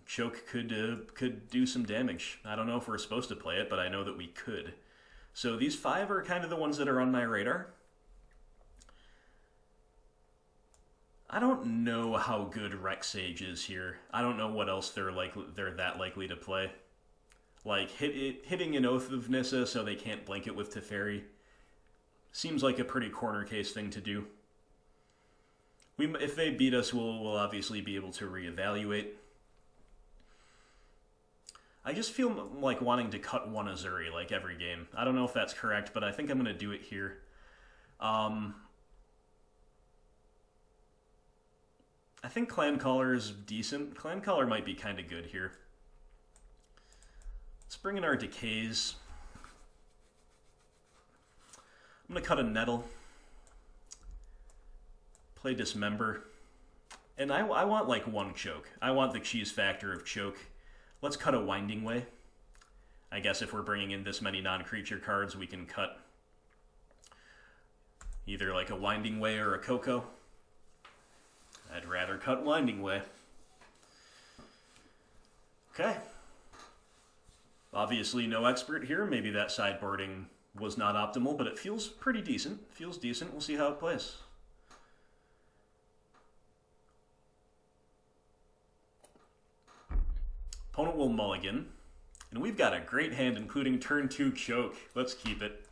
Choke could do some damage. I don't know if we're supposed to play it, but I know that we could. So these 5 are kind of the ones that are on my radar. I don't know how good Rex Sage is here. I don't know what else they're that likely to play. Like hitting an Oath of Nissa so they can't blanket with Teferi seems like a pretty corner case thing to do. If they beat us, we'll obviously be able to reevaluate. I just feel like wanting to cut one Azuri like every game. I don't know if that's correct, but I think I'm going to do it here. I think Clan Caller is decent. Clan Caller might be kind of good here. Let's bring in our Decays. I'm going to cut a Nettle. Play Dismember. And I want like one Choke. I want the cheese factor of Choke. Let's cut a Winding Way. I guess if we're bringing in this many non-creature cards, we can cut either like a Winding Way or a Coco. I'd rather cut Winding Way. Okay. Obviously no expert here. Maybe that sideboarding was not optimal, but it feels pretty decent. Feels decent. We'll see how it plays. Opponent will mulligan. And we've got a great hand, including turn 2 Choke. Let's keep it.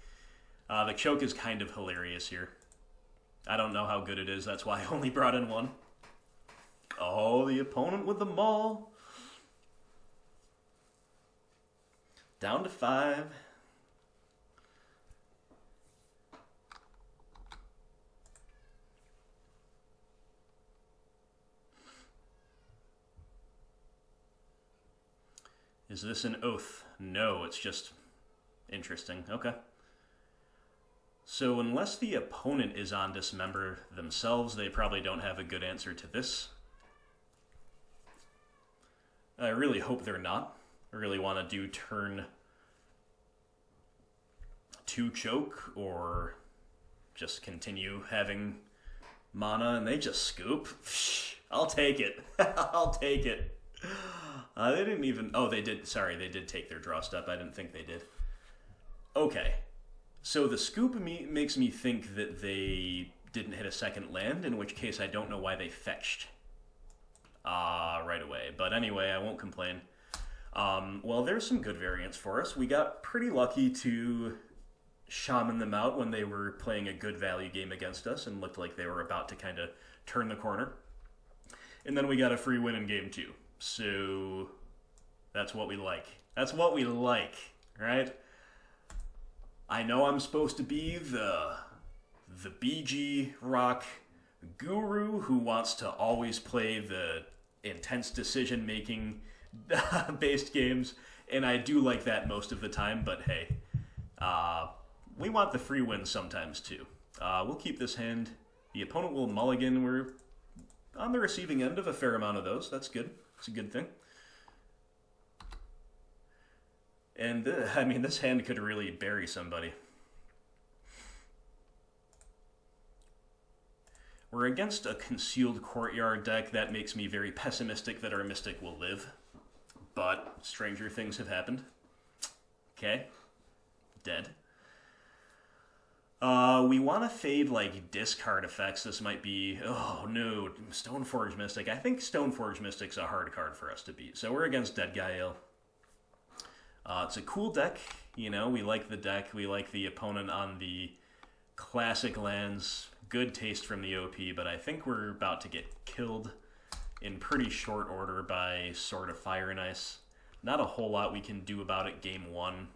The Choke is kind of hilarious here. I don't know how good it is. That's why I only brought in one. Oh, the opponent with the maul. Down to 5. Is this an oath? No, it's just interesting. Okay. So unless the opponent is on Dismember themselves, they probably don't have a good answer to this. I really hope they're not. I really want to do turn 2 Choke or just continue having mana and they just scoop. I'll take it. I'll take it. They didn't even... Oh, they did. Sorry, they did take their draw step. I didn't think they did. Okay. So the scoop makes me think that they didn't hit a second land, in which case I don't know why they fetched right away. But anyway, I won't complain. Well, there's some good variants for us. We got pretty lucky to shaman them out when they were playing a good value game against us and looked like they were about to kind of turn the corner. And then we got a free win in game 2. So that's what we like. That's what we like, right? I know I'm supposed to be the BG rock guru who wants to always play the intense decision-making based games, and I do like that most of the time, but hey, we want the free wins sometimes too. We'll keep this hand. The opponent will mulligan. We're on the receiving end of a fair amount of those. That's good. It's a good thing. And, I mean, this hand could really bury somebody. We're against a Concealed Courtyard deck. That makes me very pessimistic that our Mystic will live. But stranger things have happened. Okay. Dead. We want to fade, like, discard effects. This might be... Oh, no. Stoneforge Mystic. I think Stoneforge Mystic's a hard card for us to beat. So we're against Deadguy Ale. It's a cool deck. You know, we like the deck. We like the opponent on the classic lands. Good taste from the OP, but I think we're about to get killed in pretty short order by Sword of Fire and Ice. Not a whole lot we can do about it game 1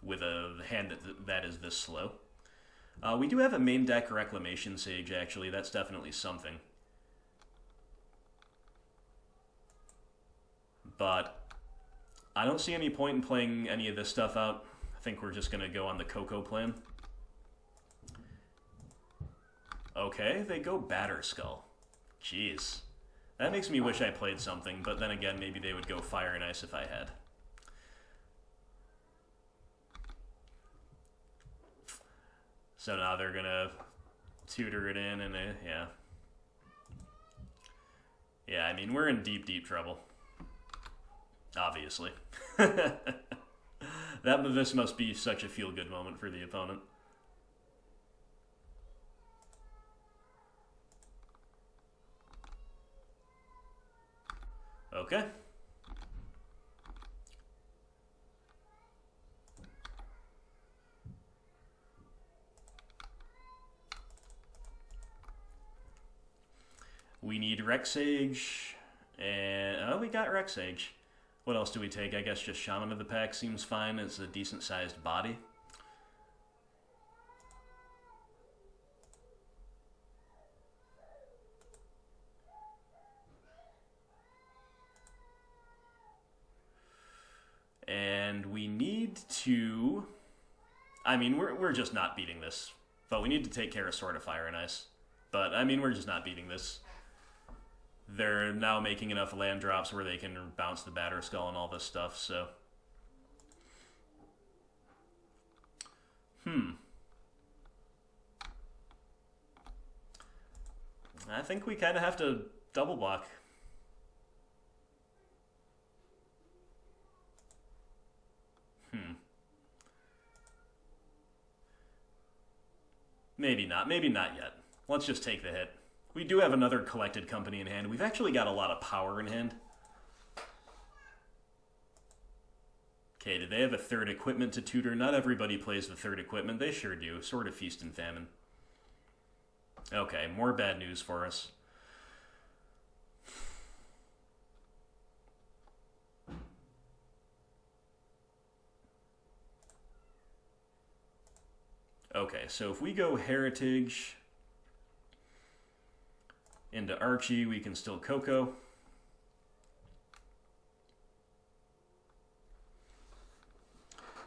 with a hand that is this slow. We do have a main deck Reclamation Sage, actually. That's definitely something. But I don't see any point in playing any of this stuff out. I think we're just going to go on the Coco plan. Okay, they go Batterskull. Jeez. That makes me wish I played something, but then again, maybe they would go Fire and Ice if I had. So now they're going to tutor it in, and yeah. Yeah, I mean, we're in deep, deep trouble. Obviously. This must be such a feel-good moment for the opponent. Okay. We need Rexage, and oh, we got Rexage. What else do we take? I guess just Shaman of the Pack seems fine. It's a decent-sized body. And we need to... I mean, we're just not beating this. But we need to take care of Sword of Fire and Ice. But, I mean, we're just not beating this. They're now making enough land drops where they can bounce the Batterskull and all this stuff, so... I think we kind of have to double block. Maybe not. Maybe not yet. Let's just take the hit. We do have another Collected Company in hand. We've actually got a lot of power in hand. Okay, do they have a third equipment to tutor? Not everybody plays the third equipment. They sure do. Sort of Feast and Famine. Okay, more bad news for us. Okay, so if we go Heritage into Archie, we can still Coco.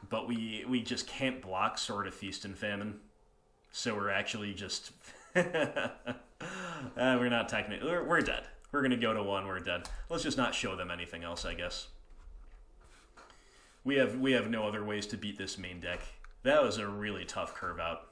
But we just can't block Sword of Feast and Famine. So we're actually just... we're not technically... We're dead. We're going to go to 1, we're dead. Let's just not show them anything else, I guess. We have no other ways to beat this main deck. That was a really tough curve out.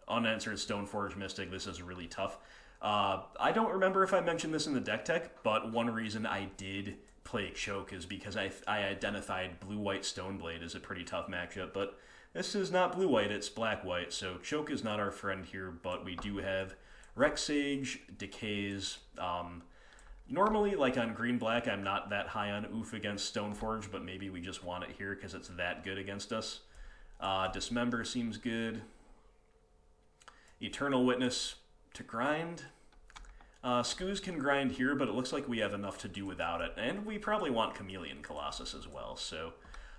Unanswered Stoneforge Mystic, this is really tough. I don't remember if I mentioned this in the deck tech, but one reason I did play Choke is because I identified Blue-White Stoneblade as a pretty tough matchup, but this is not Blue-White, it's Black-White, so Choke is not our friend here, but we do have Rexage, Decays. Normally, like on Green-Black, I'm not that high on Oof against Stoneforge, but maybe we just want it here because it's that good against us. Dismember seems good. Eternal Witness to grind. Skoos can grind here, but it looks like we have enough to do without it. And we probably want Chameleon Colossus as well, so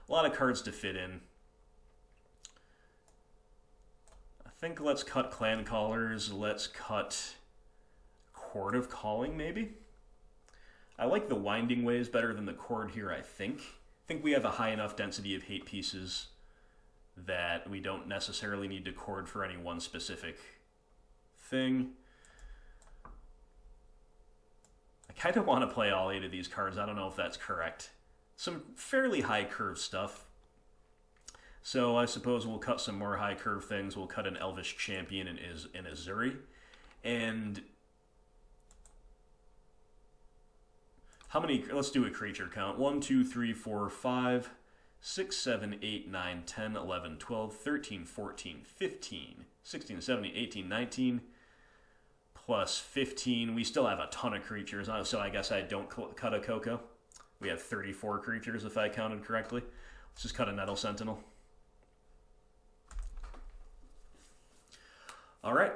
a lot of cards to fit in. I think let's cut Clan Callers. Let's cut Chord of Calling, maybe? I like the Winding Ways better than the Chord here, I think. I think we have a high enough density of hate pieces that we don't necessarily need to Chord for any one specific thing. I kind of want to play all 8 of these cards. I don't know if that's correct. Some fairly high curve stuff. So I suppose we'll cut some more high curve things. We'll cut an Elvish Champion in Azuri. And how many? Let's do a creature count. 1, 2, 3, 4, 5, 6, 7, 8, 9, 10, 11, 12, 13, 14, 15, 16, 17, 18, 19, plus 15. We still have a ton of creatures, so I guess I don't cut a Coco. We have 34 creatures if I counted correctly. Let's just cut a Nettle Sentinel. Alright.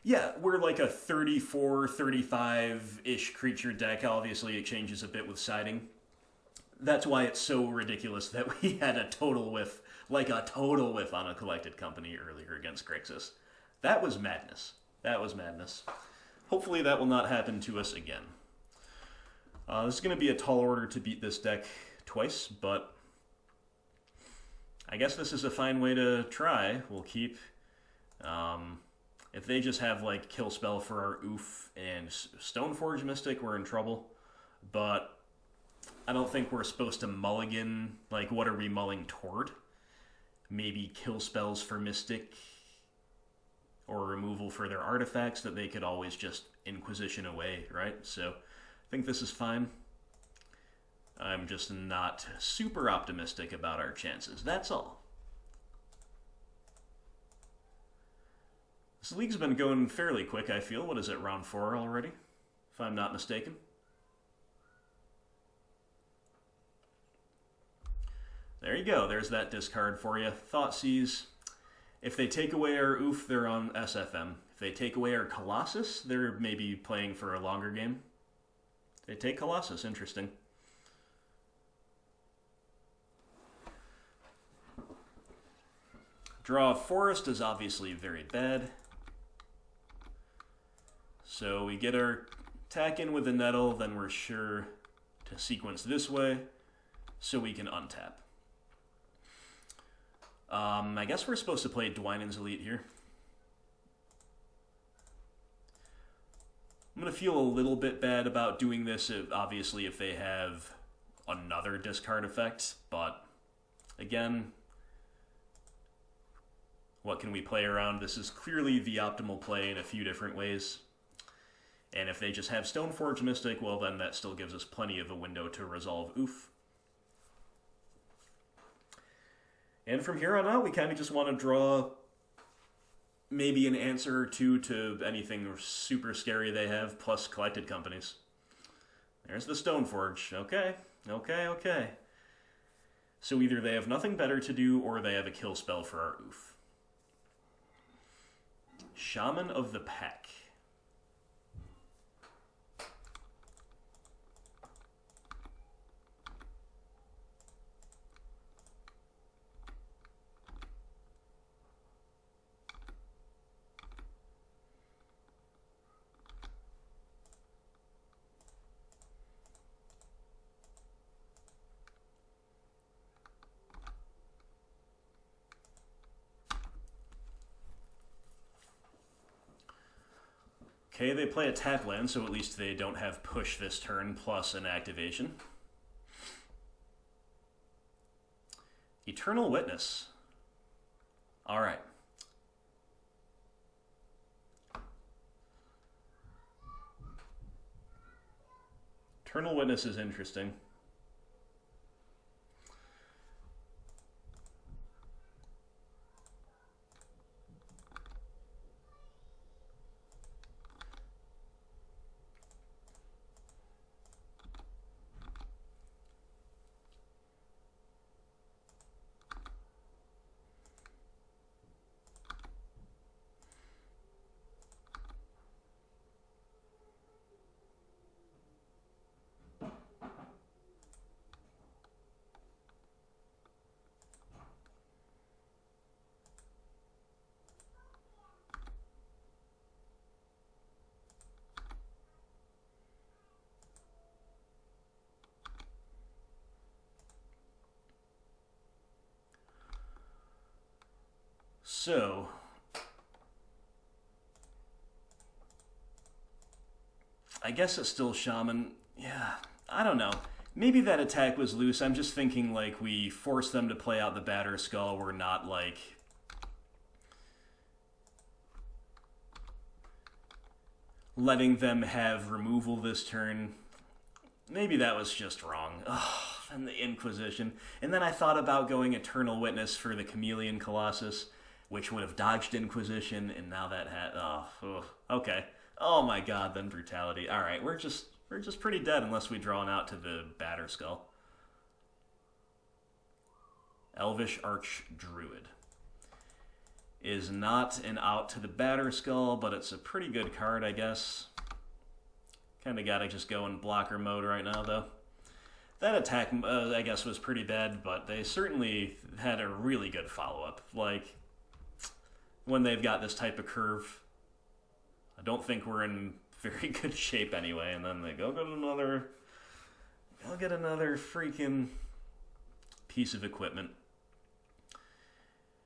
Yeah, we're like a 34, 35-ish creature deck. Obviously, it changes a bit with siding. That's why it's so ridiculous that we had a total whiff, like a total whiff on a Collected Company earlier against Grixis. That was madness. That was madness. Hopefully that will not happen to us again. This is going to be a tall order to beat this deck twice, but I guess this is a fine way to try. We'll keep... if they just have, like, Kill Spell for our Oof and Stoneforge Mystic, we're in trouble. But I don't think we're supposed to mulligan, like, what are we mulling toward? Maybe Kill Spells for Mystic or removal for their artifacts that they could always just Inquisition away, right? So I think this is fine. I'm just not super optimistic about our chances. That's all. This league's been going fairly quick, I feel. What is it, round 4 already? If I'm not mistaken. There you go. There's that discard for you. Thoughtseize. If they take away our Oof, they're on SFM. If they take away our Colossus, they're maybe playing for a longer game. They take Colossus. Interesting. Draw a Forest is obviously very bad. So we get our attack in with the Nettle, then we're sure to sequence this way so we can untap. I guess we're supposed to play Dwynen's Elite here. I'm going to feel a little bit bad about doing this, obviously, if they have another discard effect, but again, what can we play around? This is clearly the optimal play in a few different ways. And if they just have Stoneforge Mystic, well then that still gives us plenty of a window to resolve Oof. And from here on out, we kind of just want to draw maybe an answer or two to anything super scary they have, plus Collected Companies. There's the Stoneforge. Okay, okay, okay. So either they have nothing better to do, or they have a kill spell for our Oof. Shaman of the Pack. Okay, they play a tap land, so at least they don't have push this turn plus an activation. Eternal Witness. Alright. Eternal Witness is interesting. So, I guess it's still Shaman. Yeah, I don't know. Maybe that attack was loose. I'm just thinking, like, we forced them to play out the Batter Skull. We're not, like, letting them have removal this turn. Maybe that was just wrong. Ugh, and the Inquisition. And then I thought about going Eternal Witness for the Chameleon Colossus, which would have dodged Inquisition, and now that had... Oh, okay. Oh my god, then Brutality. Alright, we're just pretty dead unless we draw an out to the Batter Skull. Elvish Archdruid is not an out to the Batter Skull, but it's a pretty good card, I guess. Kinda gotta just go in blocker mode right now, though. That attack, I guess, was pretty bad, but they certainly had a really good follow-up. Like, when they've got this type of curve, I don't think we're in very good shape anyway, and then they go get another freaking piece of equipment.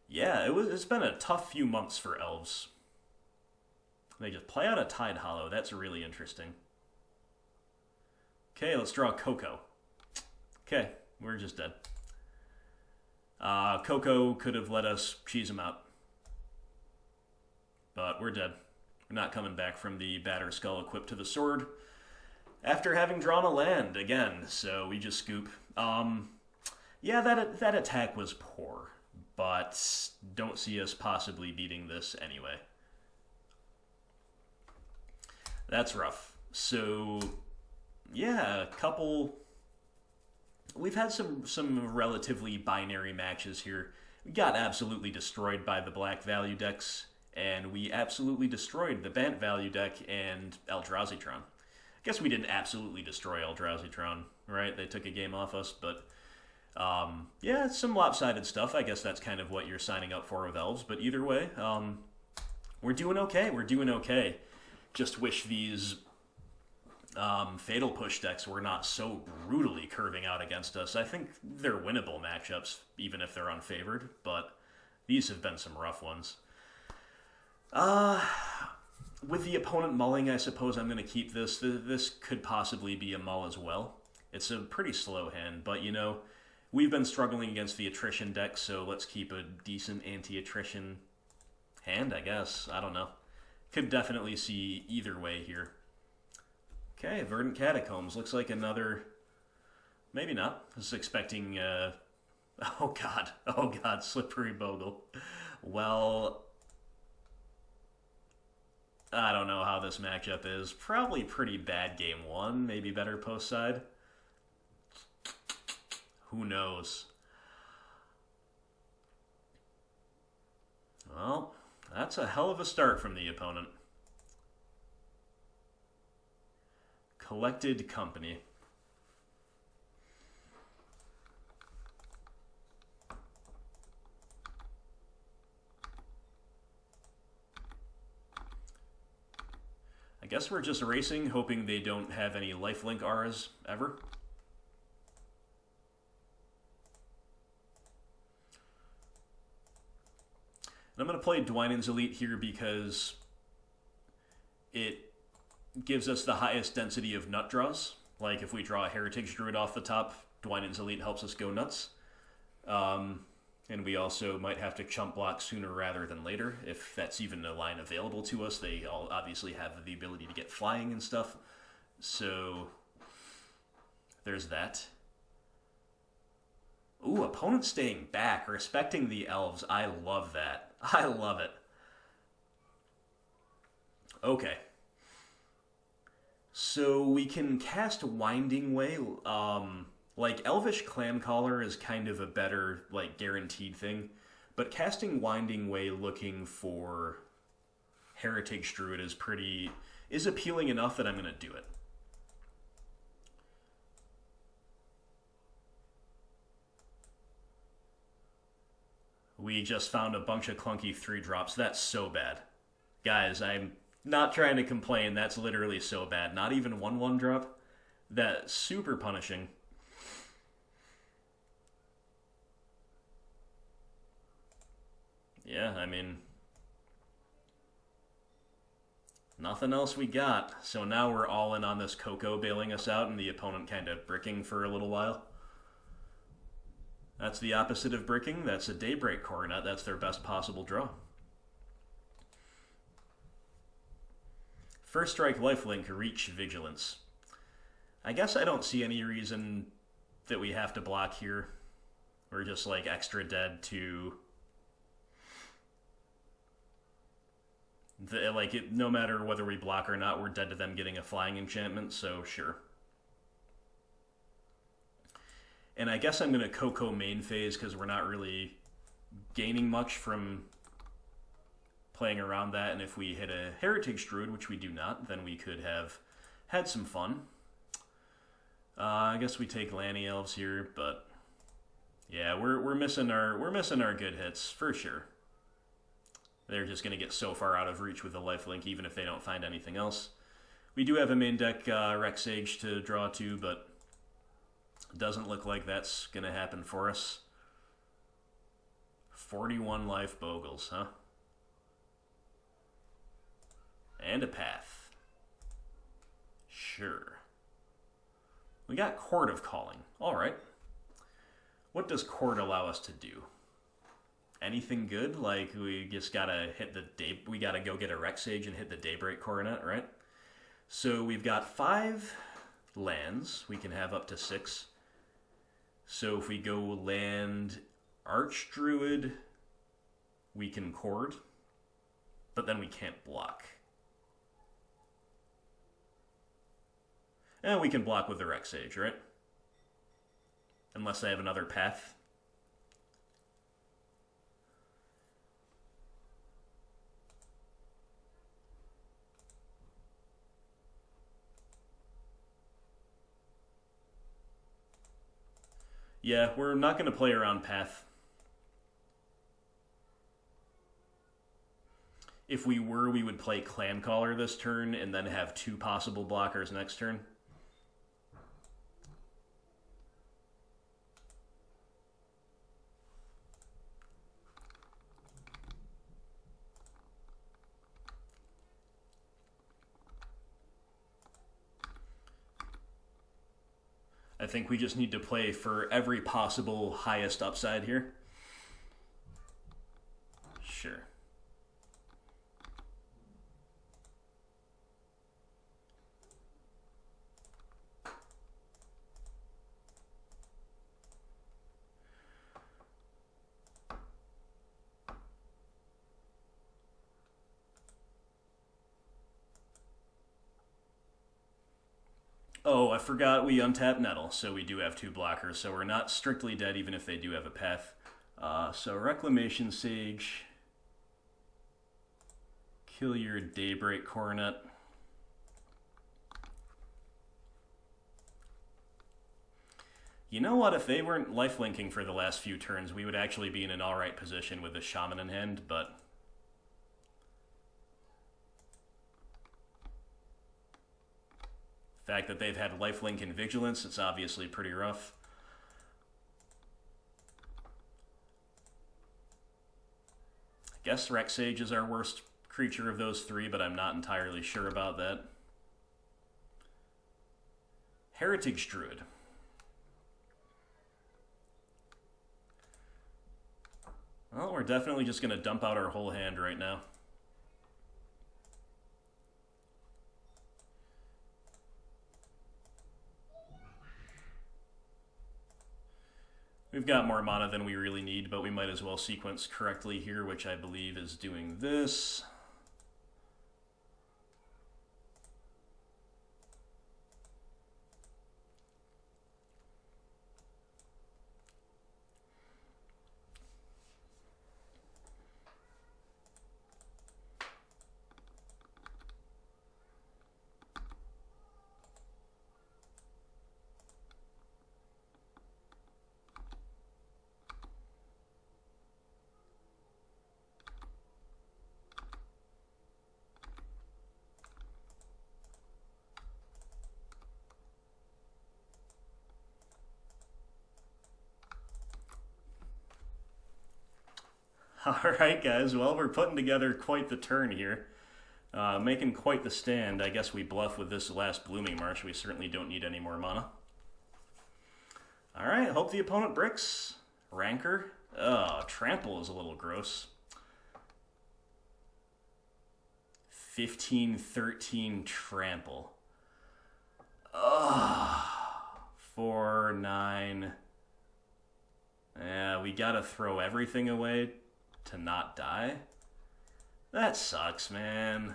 Yeah, it's been a tough few months for Elves. They just play out a Tide Hollow. That's really interesting. Okay, let's draw Coco. Okay, we're just dead. Coco could have let us cheese him out. but we're dead. We're not coming back from the Batter Skull equipped to the sword after having drawn a land again, so we just scoop. Yeah, that attack was poor, but don't see us possibly beating this anyway. That's rough. So, yeah, a couple... We've had some relatively binary matches here. We got absolutely destroyed by the black value decks, and we absolutely destroyed the Bant value deck and Eldrazi Tron. I guess we didn't absolutely destroy Eldrazi Tron, right? They took a game off us, but yeah, it's some lopsided stuff. I guess that's kind of what you're signing up for with Elves, but either way, we're doing okay. We're doing okay. Just wish these Fatal Push decks were not so brutally curving out against us. I think they're winnable matchups, even if they're unfavored, but these have been some rough ones. With the opponent mulling, I suppose I'm going to keep this. This could possibly be a mull as well. It's a pretty slow hand, but you know, we've been struggling against the attrition deck, so let's keep a decent anti-attrition hand, I guess. I don't know. Could definitely see either way here. Okay, Verdant Catacombs. Looks like another... Maybe not. I was expecting... Oh god, Slippery Bogle. Well... I don't know how this matchup is. Probably pretty bad game one. Maybe better post side. Who knows? Well, that's a hell of a start from the opponent. Collected Company. I guess we're just racing, hoping they don't have any lifelink auras ever. And I'm going to play Dwynen's Elite here because it gives us the highest density of nut draws. Like if we draw a Heritage Druid off the top, Dwynen's Elite helps us go nuts. And we also might have to chump block sooner rather than later, if that's even a line available to us. They all obviously have the ability to get flying and stuff. So there's that. Ooh, opponent staying back, respecting the Elves. I love that. I love it. Okay. So we can cast Winding Way. Like, Elvish Clamcaller is kind of a better, like, guaranteed thing. But casting Winding Way looking for Heritage Druid is appealing enough that I'm going to do it. We just found a bunch of clunky 3-drops. That's so bad. Guys, I'm not trying to complain. That's literally so bad. Not even 1/1 drop. That's super punishing. Yeah, I mean, nothing else we got. So now we're all in on this Coco bailing us out and the opponent kind of bricking for a little while. That's the opposite of bricking. That's a Daybreak Coronet. That's their best possible draw. First strike lifelink, reach Vigilance. I guess I don't see any reason that we have to block here. We're just like extra dead to... no matter whether we block or not, we're dead to them getting a flying enchantment, so sure. And I guess I'm going to Coco main phase because we're not really gaining much from playing around that, and if we hit a Heritage Druid, which we do not, then we could have had some fun. I guess we take Lanny Elves here, but yeah, we're missing our good hits for sure. They're just going to get so far out of reach with the lifelink, even if they don't find anything else. We do have a main deck Rex Sage to draw to, but it doesn't look like that's going to happen for us. 41 life Bogles, huh? And a path. Sure. We got Court of Calling. All right. What does Court allow us to do? anything good. Like, we just gotta hit we gotta go get a Rec Sage and hit the Daybreak Coronet, right? So we've got 5 lands. We can have up to 6. So if we go land Archdruid, we can Chord, but then we can't block. And we can block with the Rec Sage, right? Unless I have another path. Yeah, we're not going to play around path. If we were, we would play Clan Caller this turn and then have 2 possible blockers next turn. I think we just need to play for every possible highest upside here. Sure. Oh, I forgot we untap Nettle, so we do have 2 blockers, so we're not strictly dead even if they do have a path. So Reclamation Sage, kill your Daybreak Coronet. You know what, if they weren't lifelinking for the last few turns, we would actually be in an alright position with the Shaman in hand, but... the fact that they've had lifelink and vigilance, it's obviously pretty rough. I guess Rec Sage is our worst creature of those 3, but I'm not entirely sure about that. Heritage Druid. Well, we're definitely just going to dump out our whole hand right now. We've got more mana than we really need, but we might as well sequence correctly here, which I believe is doing this. Alright guys, well we're putting together quite the turn here. Making quite the stand. I guess we bluff with this last Blooming Marsh. We certainly don't need any more mana. Alright, hope the opponent bricks. Rancor. Oh, Trample is a little gross. 15-13 Trample. Ugh. 4-9. Yeah, we gotta throw everything away to not die? That sucks, man.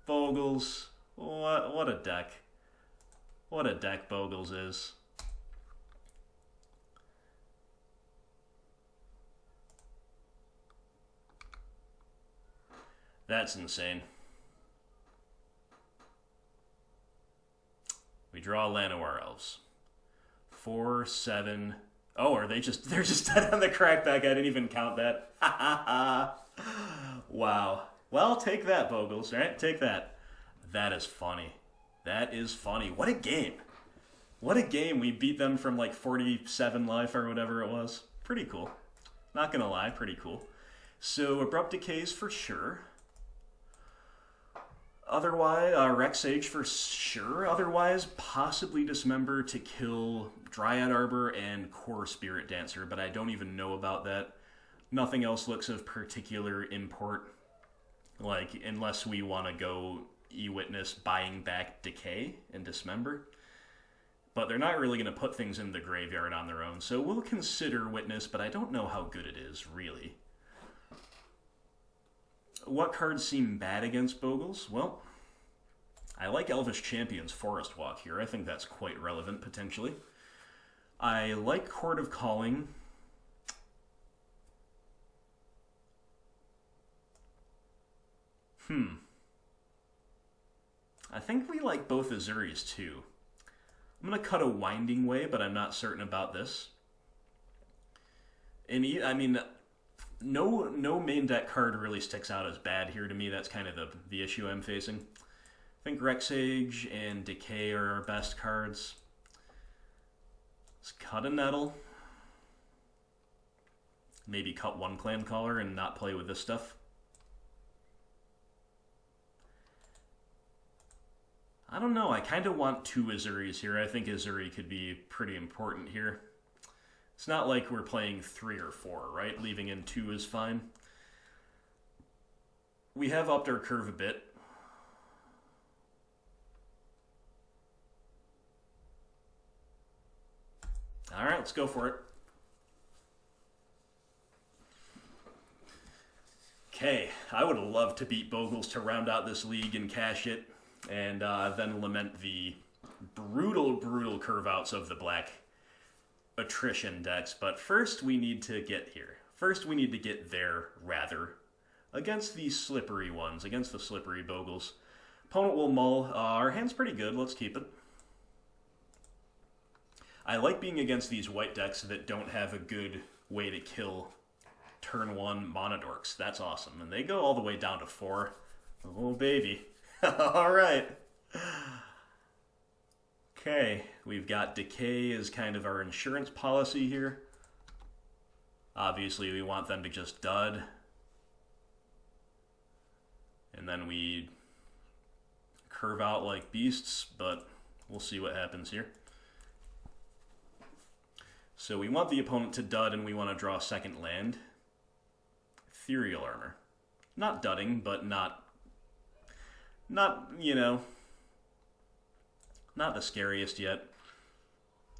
Bogles. What a deck. What a deck Bogles is. That's insane. We draw Llanowar Elves. 4, 7... Oh, they're just dead on the crackback. I didn't even count that. Wow. Well, take that, Bogles, right? Take that. That is funny. That is funny. What a game. What a game. We beat them from like 47 life or whatever it was. Pretty cool. Not gonna lie, pretty cool. So, Abrupt Decays for sure. Otherwise, Rec Sage for sure. Otherwise, possibly Dismember to kill Dryad Arbor and Core Spirit Dancer, but I don't even know about that. Nothing else looks of particular import, like, unless we want to go E-Witness buying back Decay and Dismember. But they're not really going to put things in the graveyard on their own, so we'll consider Witness, but I don't know how good it is, really. What cards seem bad against Bogles? Well, I like Elvish Champion's Forest Walk here. I think that's quite relevant, potentially. I like Court of Calling. I think we like both Azuris, too. I'm going to cut a Winding Way, but I'm not certain about this. And I mean, no main deck card really sticks out as bad here to me. That's kind of the issue I'm facing. I think Rexage and Decay are our best cards. Let's cut a Nettle. Maybe cut one Clan Caller and not play with this stuff. I don't know. I kind of want two Azuris here. I think Azuri could be pretty important here. It's not like we're playing 3 or 4, right? Leaving in 2 is fine. We have upped our curve a bit. All right, let's go for it. Okay, I would love to beat Bogles to round out this league and cash it, and then lament the brutal curve-outs of the black attrition decks. But first we need to get here. First we need to get there, rather, against these slippery ones, against the slippery Bogles. Opponent will mull. Our hand's pretty good. Let's keep it. I like being against these white decks that don't have a good way to kill turn 1 Monodorks. That's awesome. And they go all the way down to 4. Oh, baby. All right. Okay, we've got Decay as kind of our insurance policy here. Obviously, we want them to just dud. And then we curve out like beasts, but we'll see what happens here. So we want the opponent to dud, and we want to draw a second land. Ethereal Armor. Not dudding, but not, you know, not the scariest yet.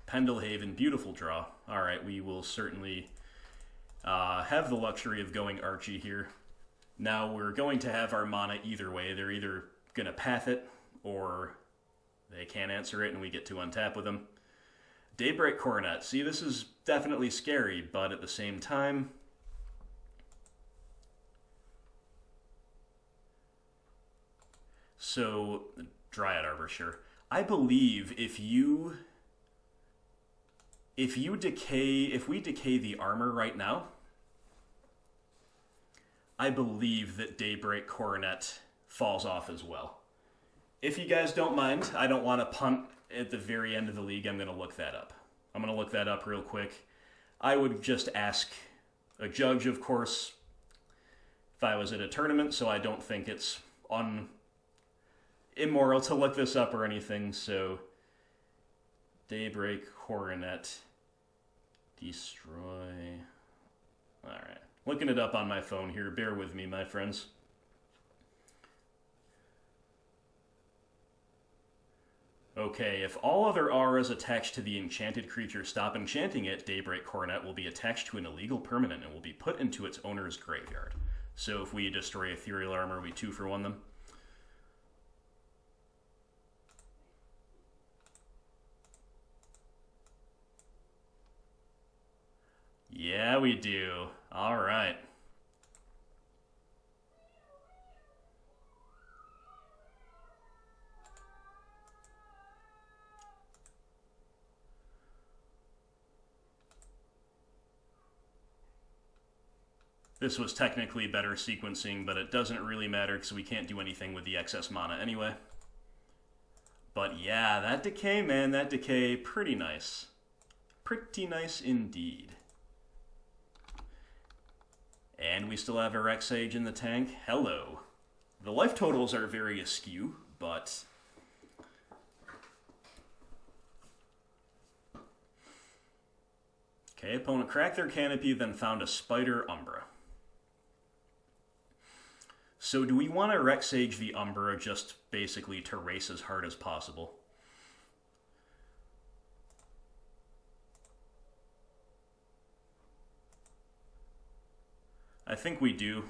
Pendlehaven, beautiful draw. All right, we will certainly have the luxury of going Archie here. Now we're going to have our mana either way. They're either going to path it, or they can't answer it, and we get to untap with them. Daybreak Coronet. See, this is definitely scary, but at the same time, so Dryad Arbor, sure. I believe if we decay the armor right now, I believe that Daybreak Coronet falls off as well. If you guys don't mind, I don't want to punt at the very end of the league. I'm going to look that up. I'm going to look that up real quick. I would just ask a judge, of course, if I was at a tournament, so I don't think it's immoral to look this up or anything. So, Daybreak Coronet, destroy. All right. Looking it up on my phone here. Bear with me, my friends. Okay, if all other auras attached to the enchanted creature stop enchanting it, Daybreak Coronet will be attached to an illegal permanent and will be put into its owner's graveyard. So if we destroy Ethereal Armor, we 2-for-1 them. Yeah, we do. All right. This was technically better sequencing, but it doesn't really matter because we can't do anything with the excess mana anyway. But yeah, that Decay, man, that Decay, pretty nice. Pretty nice indeed. And we still have a Rexage in the tank. Hello. The life totals are very askew, but Okay, opponent cracked their canopy, then found a Spider Umbra. So do we want to Rex Sage the Umbra just basically to race as hard as possible? I think we do.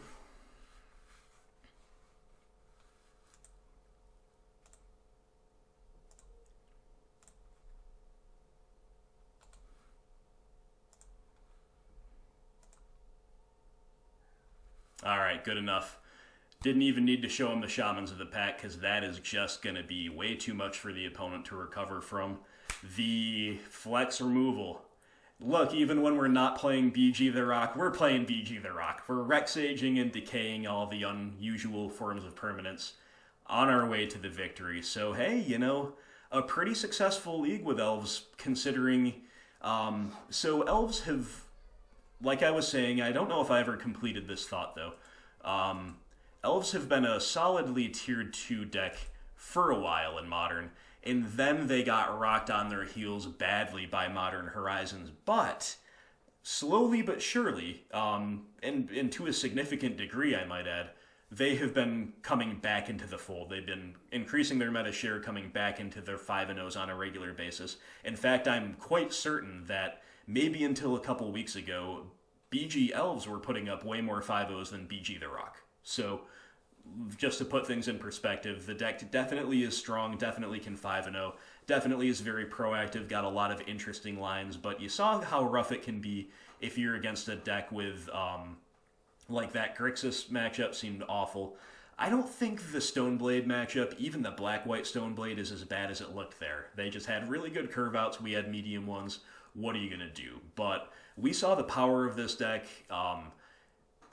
Alright, good enough. Didn't even need to show him the Shamans of the Pack, because that is just going to be way too much for the opponent to recover from. The flex removal. Look, even when we're not playing BG the Rock, we're playing BG the Rock. We're Rex-aging and decaying all the unusual forms of permanence on our way to the victory. So, hey, you know, a pretty successful league with Elves, considering... so Elves have... Like I was saying, I don't know if I ever completed this thought, though. Elves have been a solidly tiered 2 deck for a while in Modern, and then they got rocked on their heels badly by Modern Horizons. But, slowly but surely, and to a significant degree, I might add, they have been coming back into the fold. They've been increasing their meta share, coming back into their 5-0s on a regular basis. In fact, I'm quite certain that maybe until a couple weeks ago, BG Elves were putting up way more 5-0s than BG The Rock. So, just to put things in perspective, the deck definitely is strong, definitely can 5-0, definitely is very proactive, got a lot of interesting lines, but you saw how rough it can be if you're against a deck with, like that Grixis matchup seemed awful. I don't think the Stoneblade matchup, even the Black-White Stoneblade, is as bad as it looked there. They just had really good curve outs, we had medium ones. What are you going to do? But we saw the power of this deck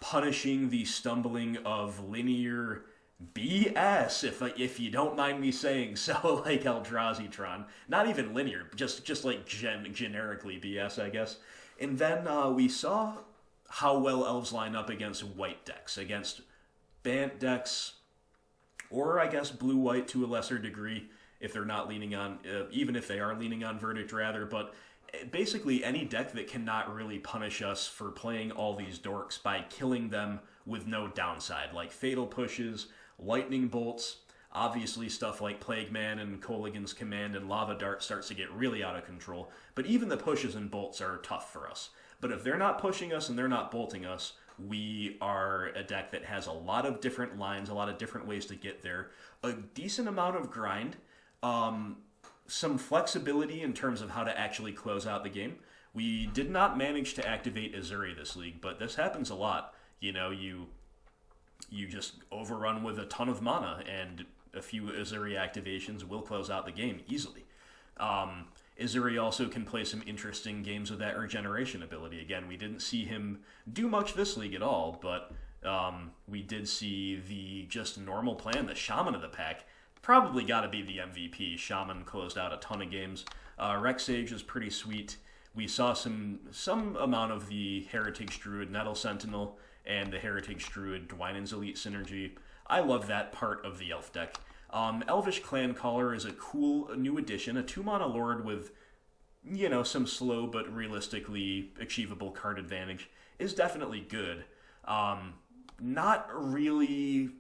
punishing the stumbling of linear BS, if you don't mind me saying so, like Eldrazi Tron. Not even linear, just like generically BS, I guess. And then we saw how well Elves line up against white decks, against Bant decks, or I guess blue-white to a lesser degree, if they're not leaning on, even if they are leaning on Verdict rather, but basically any deck that cannot really punish us for playing all these dorks by killing them with no downside, like Fatal Pushes, Lightning Bolts, obviously stuff like Plague Man and Kolaghan's Command and Lava Dart starts to get really out of control, but even the pushes and bolts are tough for us. But if they're not pushing us and they're not bolting us, we are a deck that has a lot of different lines, a lot of different ways to get there, a decent amount of grind, some flexibility in terms of how to actually close out the game. We did not manage to activate Azuri this league, but this happens a lot. You know, you just overrun with a ton of mana, and a few Azuri activations will close out the game easily. Azuri also can play some interesting games with that regeneration ability. Again, we didn't see him do much this league at all, but we did see the just normal plan, the Shaman of the Pack. Probably got to be the MVP. Shaman closed out a ton of games. Rex Sage is pretty sweet. We saw some amount of the Heritage Druid Nettle Sentinel and the Heritage Druid Dwynen's Elite synergy. I love that part of the Elf deck. Elvish Clan Caller is a cool new addition, a 2-mana lord with, you know, some slow but realistically achievable card advantage. Is definitely good. Not really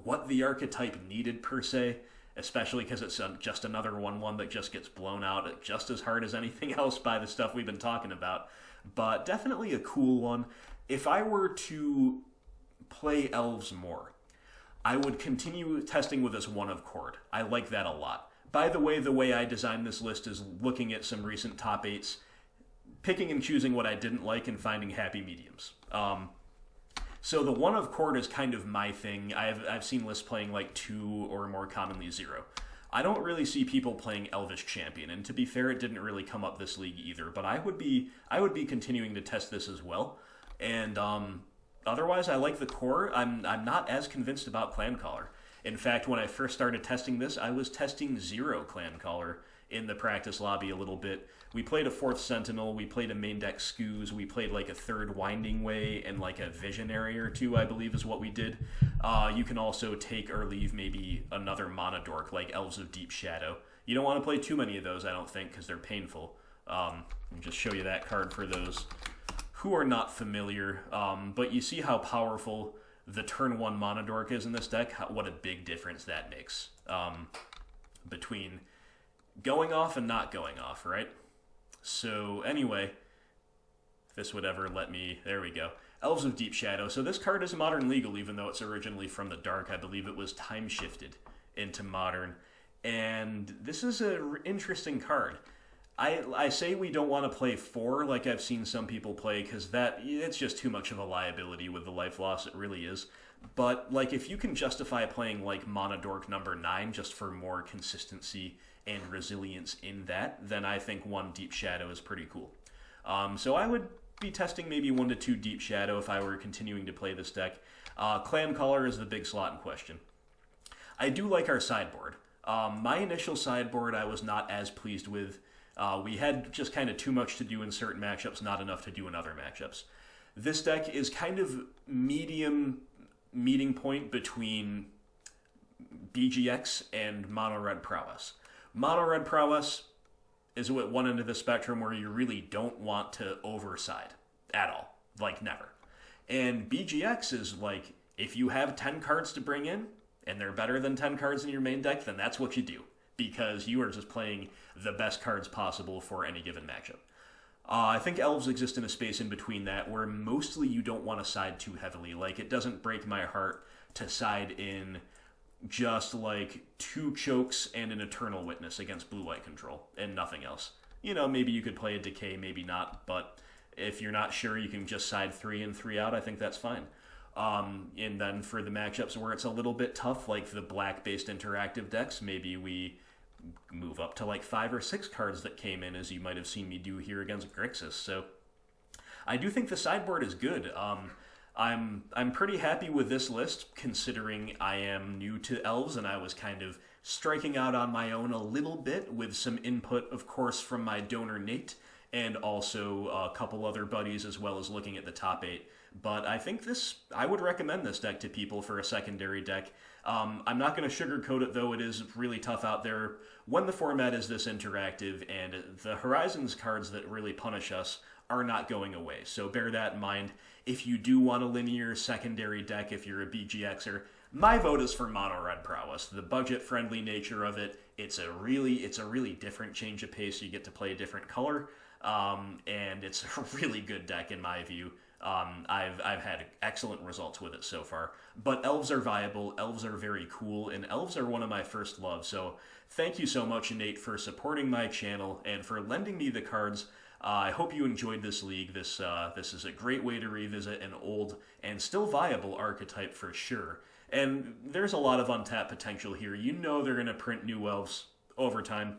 what the archetype needed per se, especially because it's just another 1/1 that just gets blown out just as hard as anything else by the stuff we've been talking about. But definitely a cool one. If I were to play Elves more, I would continue testing with this 1 of Chord. I like that a lot. By the way I designed this list is looking at some recent top 8s, picking and choosing what I didn't like and finding happy mediums. So the 1 of Chord is kind of my thing. I've seen lists playing like 2 or more commonly 0. I don't really see people playing Elvish Champion, and to be fair, it didn't really come up this league either. But I would be continuing to test this as well. And otherwise, I like the core. I'm not as convinced about Clan Caller. In fact, when I first started testing this, I was testing 0 Clan Caller in the practice lobby a little bit. We played a 4th Sentinel, we played a main deck Skoos, we played like a 3rd Winding Way, and like a Visionary or 2, I believe is what we did. You can also take or leave maybe another Mana Dork, like Elves of Deep Shadow. You don't want to play too many of those, I don't think, because they're painful. Let me just show you that card for those who are not familiar. But you see how powerful the turn 1 Mana Dork is in this deck? What a big difference that makes between going off and not going off, right? So anyway, if this would ever let me, there we go. Elves of Deep Shadow. So this card is Modern legal, even though it's originally from the Dark. I believe it was time shifted into Modern. And this is an interesting card. I say we don't want to play 4 like I've seen some people play, because it's just too much of a liability with the life loss, it really is. But like if you can justify playing like Mana Dork number 9 just for more consistency and resilience in that, then I think 1 Deep Shadow is pretty cool. So I would be testing maybe 1 to 2 Deep Shadow if I were continuing to play this deck. Clan Caller is the big slot in question. I do like our sideboard. My initial sideboard I was not as pleased with. We had just kind of too much to do in certain matchups, not enough to do in other matchups. This deck is kind of medium meeting point between BGX and Mono Red Prowess. Mono Red Prowess is at one end of the spectrum where you really don't want to overside at all, like never. And BGX is like, if you have 10 cards to bring in, and they're better than 10 cards in your main deck, then that's what you do, because you are just playing the best cards possible for any given matchup. I think Elves exist in a space in between that, where mostly you don't want to side too heavily. Like, it doesn't break my heart to side in just like 2 Chokes and an Eternal Witness against Blue-White Control, and nothing else. You know, maybe you could play a Decay, maybe not, but if you're not sure, you can just side 3 in, 3 out. I think that's fine. And then for the matchups where it's a little bit tough, like the black-based interactive decks, maybe we move up to like 5 or 6 cards that came in, as you might have seen me do here against Grixis. So I do think the sideboard is good. I'm pretty happy with this list, considering I am new to Elves and I was kind of striking out on my own a little bit with some input, of course, from my donor Nate, and also a couple other buddies, as well as looking at the top 8. But I think I would recommend this deck to people for a secondary deck. I'm not going to sugarcoat it, though. It is really tough out there when the format is this interactive, and the Horizons cards that really punish us are not going away. So bear that in mind. If you do want a linear secondary deck, if you're a BGXer, my vote is for Mono Red Prowess. The budget-friendly nature of it, it's a really different change of pace. You get to play a different color, and it's a really good deck in my view. I've had excellent results with it so far. But Elves are viable, Elves are very cool, and Elves are one of my first loves. So thank you so much, Nate, for supporting my channel and for lending me the cards. I hope you enjoyed this league. This is a great way to revisit an old and still viable archetype for sure. And there's a lot of untapped potential here. You know they're going to print new Elves over time.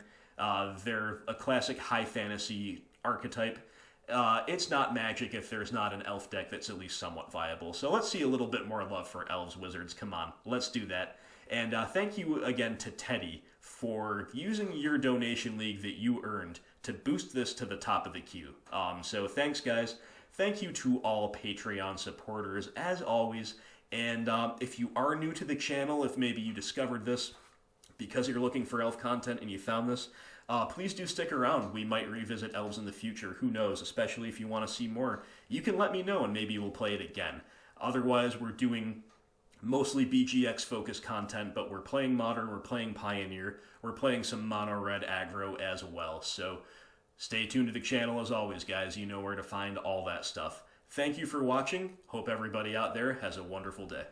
They're a classic high fantasy archetype. It's not Magic if there's not an Elf deck that's at least somewhat viable. So let's see a little bit more love for Elves, Wizards. Come on, let's do that. And thank you again to Teddy for using your donation league that you earned to boost this to the top of the queue. So thanks, guys. Thank you to all Patreon supporters, as always. And if you are new to the channel, if maybe you discovered this because you're looking for Elf content and you found this, please do stick around. We might revisit Elves in the future. Who knows? Especially if you want to see more. You can let me know and maybe we'll play it again. Otherwise, we're doing mostly BGX-focused content, but we're playing Modern, we're playing Pioneer, we're playing some Mono-Red aggro as well. So stay tuned to the channel as always, guys. You know where to find all that stuff. Thank you for watching. Hope everybody out there has a wonderful day.